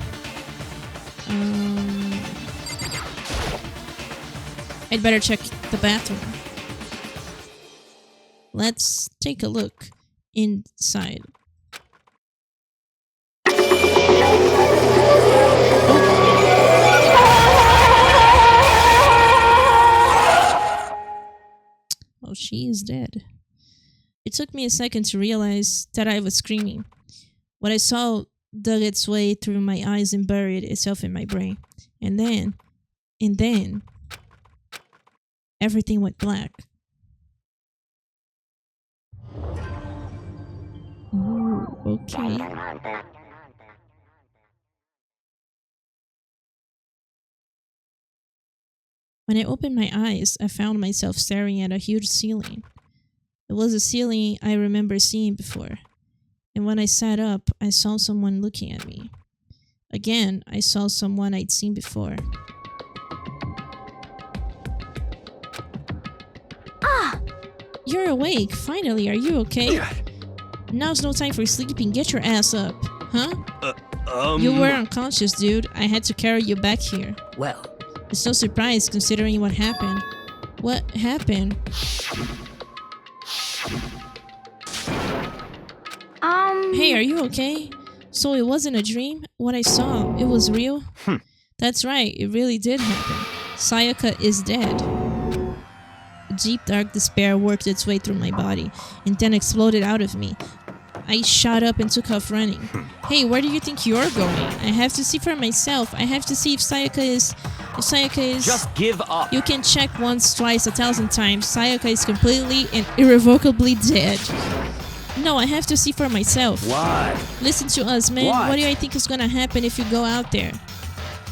I'd better check the bathroom. Let's take a look inside. Oh, she is dead. It took me a second to realize that I was screaming. What I saw dug its way through my eyes and buried itself in my brain. And then, everything went black. Ooh, okay. When I opened my eyes, I found myself staring at a huge ceiling. It was a ceiling I remember seeing before. And when I sat up, I saw someone looking at me. Again, I saw someone I'd seen before. Ah! You're awake, finally, are you okay? Now's no time for sleeping, get your ass up. Huh? You were unconscious, dude. I had to carry you back here. Well, It's no surprise considering what happened. What happened? Hey, are you okay? So it wasn't a dream? What I saw, it was real? That's right, it really did happen. Sayaka is dead. Deep dark despair worked its way through my body and then exploded out of me. I shot up and took off running. Hey, where do you think you're going? I have to see for myself. I have to see if Sayaka is... Just give up. You can check once, twice, 1,000 times. Sayaka is completely and irrevocably dead. No, I have to see for myself. Why? Listen to us, man. What do I think is gonna happen if you go out there?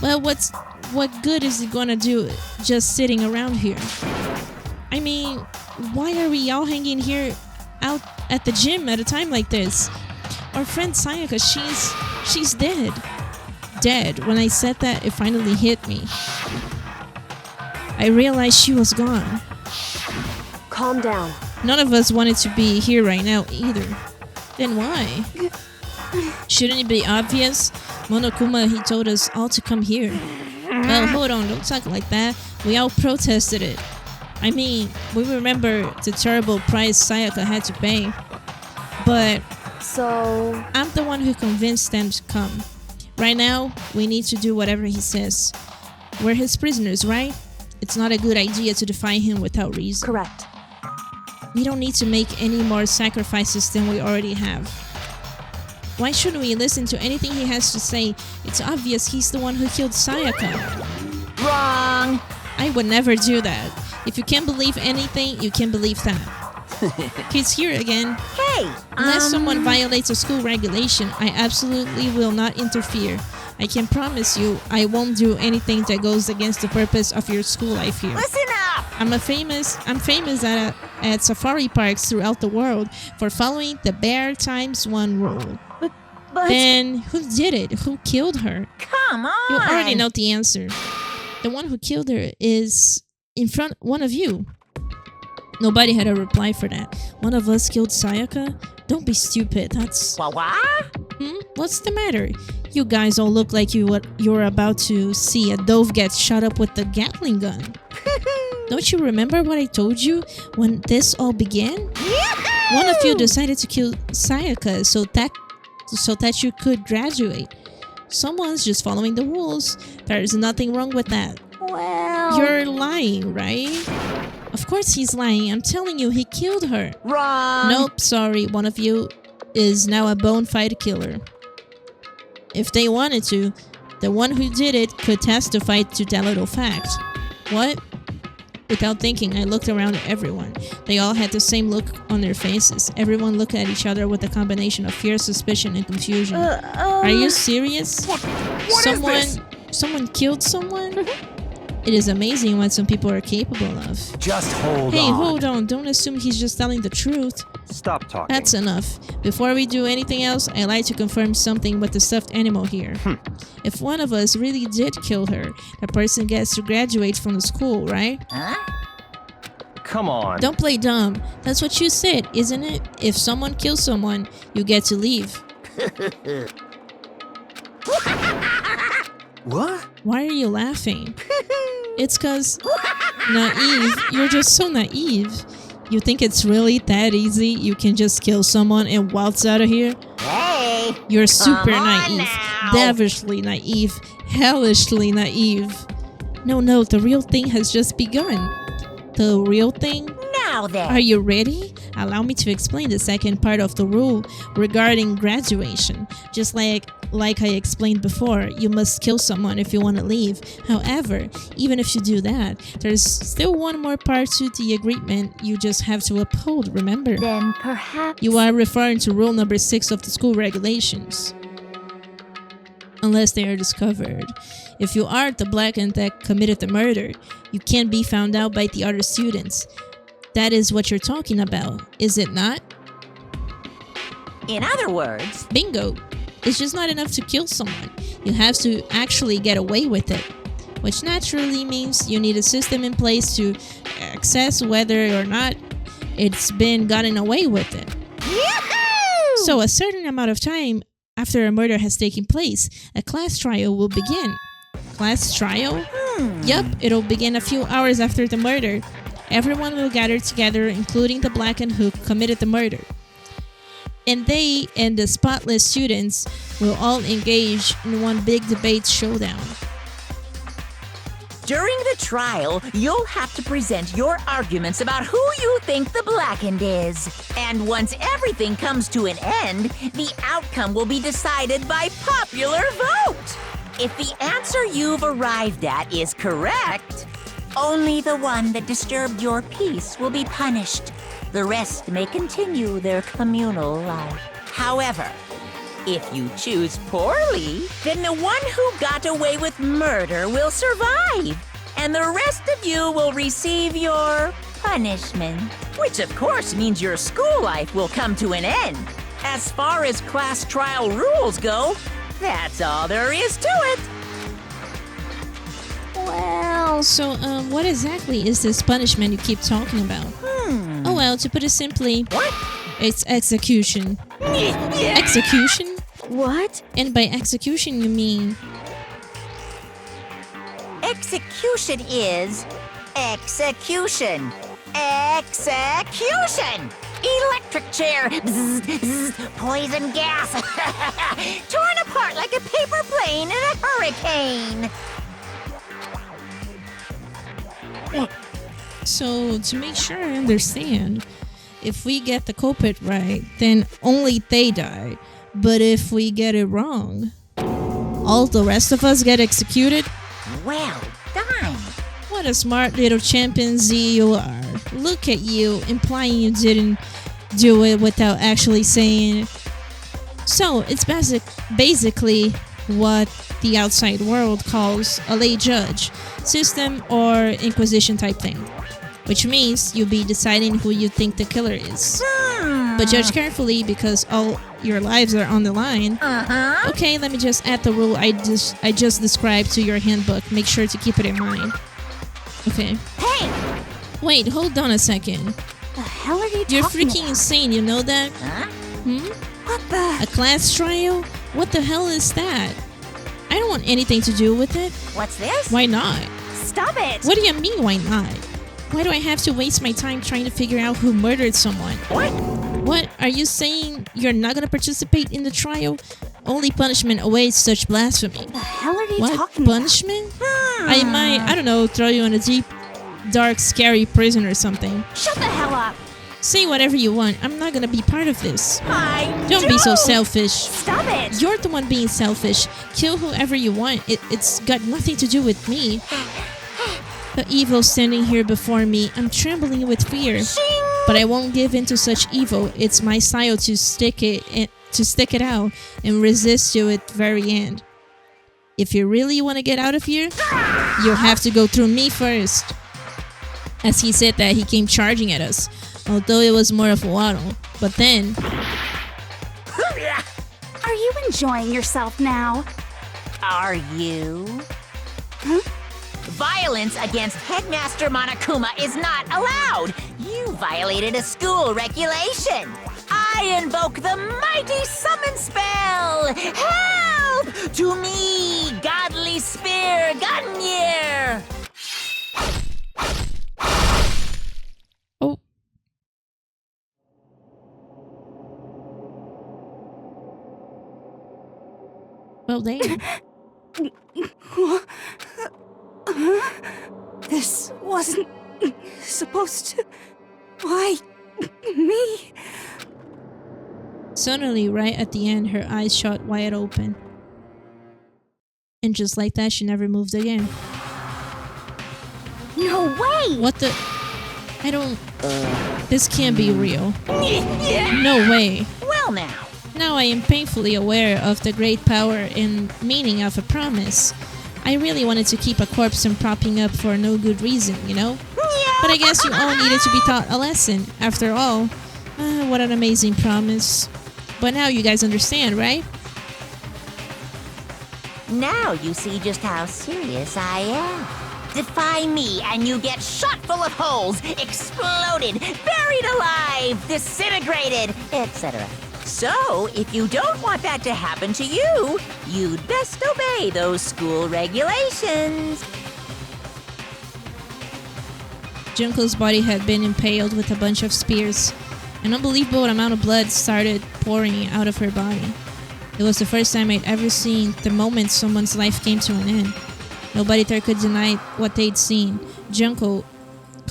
Well, what good is it gonna do just sitting around here? I mean, why are we all hanging here out at the gym at a time like this? Our friend Sayaka, she's dead. Dead. When I said that, it finally hit me. I realized she was gone. Calm down. None of us wanted to be here right now either. Then why? Shouldn't it be obvious? Monokuma, he told us all to come here. Well, hold on, don't talk like that. We all protested it. I mean, we remember the terrible price Sayaka had to pay. But So... I'm the one who convinced them to come. Right now, we need to do whatever he says. We're his prisoners, right? It's not a good idea to defy him without reason. Correct. We don't need to make any more sacrifices than we already have. Why shouldn't we listen to anything he has to say? It's obvious he's the one who killed Sayaka. wrong. I would never do that. If you can't believe anything, you can believe that. He's here again. Hey, Unless someone violates a school regulation, I absolutely will not interfere. I can promise you, I won't do anything that goes against the purpose of your school life here. listen up. I'm famous at safari parks throughout the world for following the bear times one rule. But Then who did it? Who killed her? come on. You already know the answer. The one who killed her is in front one of you. Nobody had a reply for that. One of us killed Sayaka? Don't be stupid. That's... What? What's the matter? You guys all look like you're about to see a dove get shot up with a Gatling gun. Don't you remember what I told you when this all began? One of you decided to kill Sayaka so that you could graduate. Someone's just following the rules. There's nothing wrong with that. Well... You're lying, right? Of course he's lying. I'm telling you, he killed her. Wrong. Nope, sorry. One of you is now a bona fide killer. If they wanted to, the one who did it could testify to that little fact. What? Without thinking, I looked around at everyone. They all had the same look on their faces. Everyone looked at each other with a combination of fear, suspicion, and confusion. Are you serious? What someone, is this? someone killed someone? It is amazing what some people are capable of. Just hold on. Hey, hold on. Don't assume he's just telling the truth. Stop talking. That's enough. Before we do anything else, I'd like to confirm something with the stuffed animal here. If one of us really did kill her, that person gets to graduate from the school, right? Come on. Don't play dumb. That's what you said, isn't it? If someone kills someone, you get to leave. What? Why are you laughing? It's cause... Naive. You're just so naive. You think it's really that easy? You can just kill someone and waltz out of here? Hey! You're super come on naive. now. Devilishly naive. Hellishly naive. No, the real thing has just begun. The real thing? Now then. Are you ready? Allow me to explain the second part of the rule regarding graduation. Just like I explained before, you must kill someone if you want to leave. However, even if you do that, there's still one more part to the agreement you just have to uphold, remember? Then perhaps... You are referring to rule number 6 of the school regulations. Unless they are discovered. If you are the blackand that committed the murder, you can't be found out by the other students. That is what you're talking about, is it not? In other words, Bingo! It's just not enough to kill someone. You have to actually get away with it. Which naturally means you need a system in place to assess whether or not it's been gotten away with it. Yahoo! So a certain amount of time after a murder has taken place, a class trial will begin. Class trial? Yup, it'll begin a few hours after the murder. Everyone will gather together, including the blackand who committed the murder. And they and the spotless students will all engage in one big debate showdown. During the trial, you'll have to present your arguments about who you think the blackened is. And once everything comes to an end, the outcome will be decided by popular vote. If the answer you've arrived at is correct, only the one that disturbed your peace will be punished. The rest may continue their communal life. However, if you choose poorly, then the one who got away with murder will survive, and the rest of you will receive your punishment. Which of course means your school life will come to an end. As far as class trial rules go, that's all there is to it. Well, so what exactly is this punishment you keep talking about? Oh well, to put it simply, it's execution. Execution? What? And by execution you mean... Execution is execution. Execution! Electric chair. Bzz, bzz, poison gas. Torn apart like a paper plane in a hurricane. So, to make sure I understand, if we get the culprit right, then only they die. But if we get it wrong, all the rest of us get executed? Well done. What a smart little chimpanzee you are. Look at you, implying you didn't do it without actually saying it. So, it's basically what the outside world calls a lay judge, system, or inquisition type thing. Which means you'll be deciding who you think the killer is. But judge carefully because all your lives are on the line. Okay, let me just add the rule I just described to your handbook. Make sure to keep it in mind. Okay. Hey! Wait, hold on a second. The hell are you You're talking freaking about? insane, you know that? What the? A class trial? What the hell is that? I don't want anything to do with it. What's this? Why not? Stop it! What do you mean, why not? Why do I have to waste my time trying to figure out who murdered someone? What? Are you saying you're not gonna participate in the trial? Only punishment awaits such blasphemy. The hell are you What? talking about? Punishment? I might, I don't know, throw you in a deep, dark, scary prison or something. Shut the hell up! Say whatever you want. I'm not gonna be part of this. I Don't be so selfish. Stop it! You're the one being selfish. Kill whoever you want. It's got nothing to do with me. The evil standing here before me. I'm trembling with fear. But I won't give in to such evil. It's my style to stick it out and resist to its very end. If you really want to get out of here, you'll have to go through me first. As he said that, he came charging at us, although it was more of a waddle. But then... Are you enjoying yourself now? Are you? Violence against Headmaster Monokuma is not allowed. You violated a school regulation. I invoke the mighty summon spell. Help! To me, godly spear, Gunyear! Oh. Well, damn. This wasn't supposed to... Why me? Suddenly, right at the end, her eyes shot wide open. And just like that, she never moved again. No way! What the... I don't... This can't be real. No way. Well now. Now I am painfully aware of the great power and meaning of a promise. I really wanted to keep a corpse from propping up for no good reason, you know? But I guess you all needed to be taught a lesson. After all, what an amazing promise. But now you guys understand, right? Now you see just how serious I am. Defy me and you get shot full of holes, exploded, buried alive, disintegrated, etc. So, if you don't want that to happen to you, you'd best obey those school regulations. Junko's body had been impaled with a bunch of spears. An unbelievable amount of blood started pouring out of her body. It was the first time I'd ever seen the moment someone's life came to an end. Nobody there could deny what they'd seen. Junko,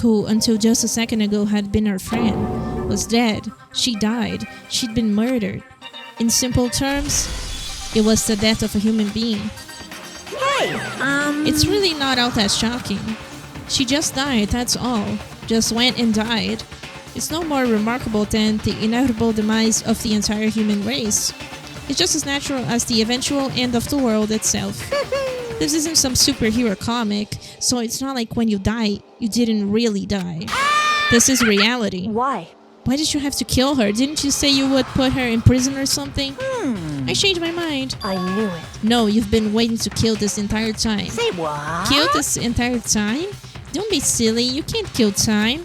who until just a second ago had been her friend, was dead. She died. She'd been murdered. In simple terms, it was the death of a human being. Hey, It's really not all that shocking. She just died, that's all. Just went and died. It's no more remarkable than the inevitable demise of the entire human race. It's just as natural as the eventual end of the world itself. This isn't some superhero comic, so it's not like when you die, you didn't really die. This is reality. Why? Why did you have to kill her? Didn't you say you would put her in prison or something? I changed my mind. I knew it. No, you've been waiting to kill this entire time. say what? Kill this entire time? Don't be silly, you can't kill time.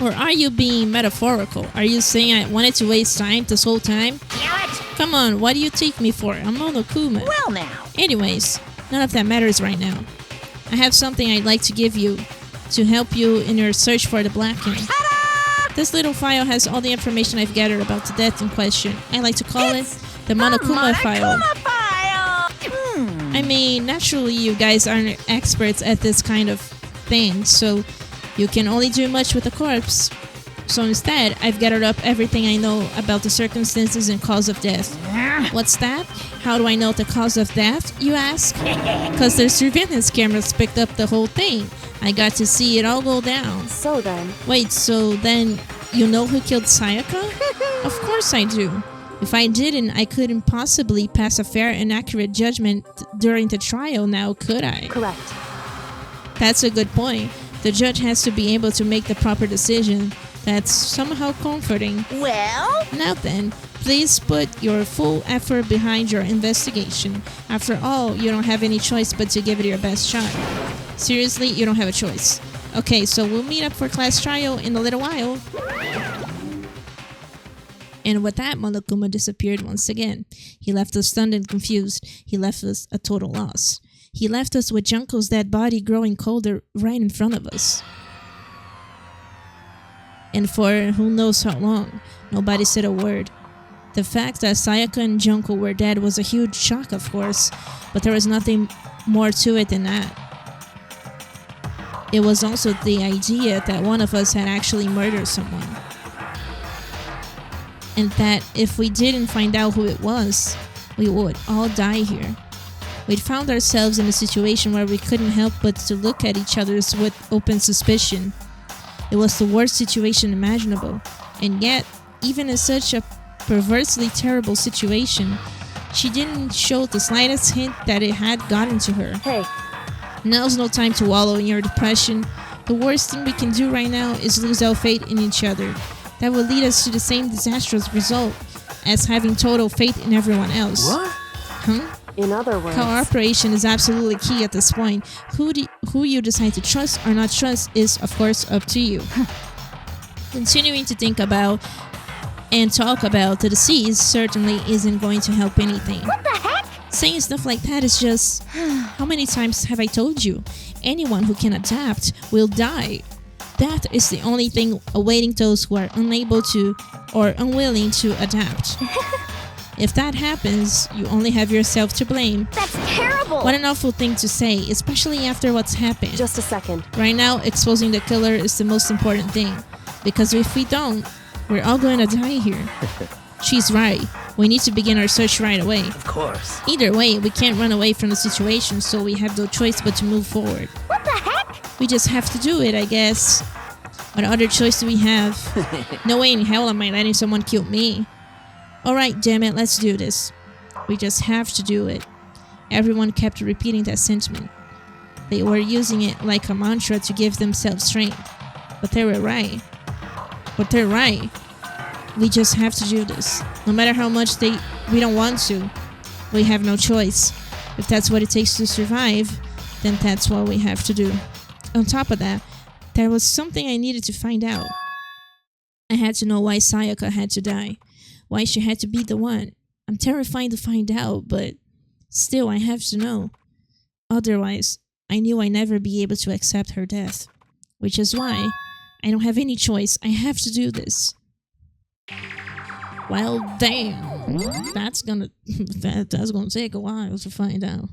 Or are you being metaphorical? Are you saying I wanted to waste time this whole time? Kill it! Come on, what do you take me for? I'm Monokuma. Well now. Anyways, none of that matters right now. I have something I'd like to give you to help you in your search for the Blackened. This little file has all the information I've gathered about the death in question. I like to call it the Monokuma file. I mean, naturally you guys aren't experts at this kind of thing, so you can only do much with a corpse. So instead, I've gathered up everything I know about the circumstances and cause of death. What's that? How do I know the cause of death, you ask? Because their surveillance cameras picked up the whole thing. I got to see it all go down. So then... Wait, so then you know who killed Sayaka? Of course I do. If I didn't, I couldn't possibly pass a fair and accurate judgment during the trial now, could I? Correct. That's a good point. The judge has to be able to make the proper decision. That's somehow comforting. Well? Now then, please put your full effort behind your investigation. After all, you don't have any choice but to give it your best shot. Seriously, you don't have a choice. Okay, so we'll meet up for class trial in a little while. And with that, Monokuma disappeared once again. He left us stunned and confused. He left us a total loss. He left us with Junko's dead body growing colder right in front of us. And for who knows how long, nobody said a word. The fact that Sayaka and Junko were dead was a huge shock, of course, but there was nothing more to it than that. It was also the idea that one of us had actually murdered someone. And that if we didn't find out who it was, we would all die here. We'd found ourselves in a situation where we couldn't help but to look at each other with open suspicion. It was the worst situation imaginable, and yet, even in such a perversely terrible situation, She didn't show the slightest hint that it had gotten to her. Hey, Now's no time to wallow in your depression. The worst thing we can do right now is lose our faith in each other. That will lead us to the same disastrous result as having total faith in everyone else. What? Huh? in other words... Cooperation is absolutely key at this point. Who you decide to trust or not trust is, of course, up to you. Continuing to think about and talk about the deceased certainly isn't going to help anything. What the heck? Saying stuff like that is just... How many times have I told you? Anyone who can adapt will die. That is the only thing awaiting those who are unable to or unwilling to adapt. If that happens, you only have yourself to blame. That's terrible! What an awful thing to say, especially after what's happened. Just a second. Right now, exposing the killer is the most important thing. Because if we don't, we're all going to die here. She's right. We need to begin our search right away. Of course. Either way, we can't run away from the situation, so we have no choice but to move forward. What the heck? We just have to do it, I guess. What other choice do we have? No way in hell am I letting someone kill me. Alright, damn it, let's do this. We just have to do it. Everyone kept repeating that sentiment. They were using it like a mantra to give themselves strength. But they were right. They're right. We just have to do this. No matter how much we don't want to. We have no choice. If that's what it takes to survive, then that's what we have to do. On top of that, there was something I needed to find out. I had to know why Sayaka had to die. Why she had to be the one. I'm terrified to find out, but still I have to know. Otherwise, I knew I'd never be able to accept her death. Which is why I don't have any choice. I have to do this. Well, damn. That's gonna take a while to find out.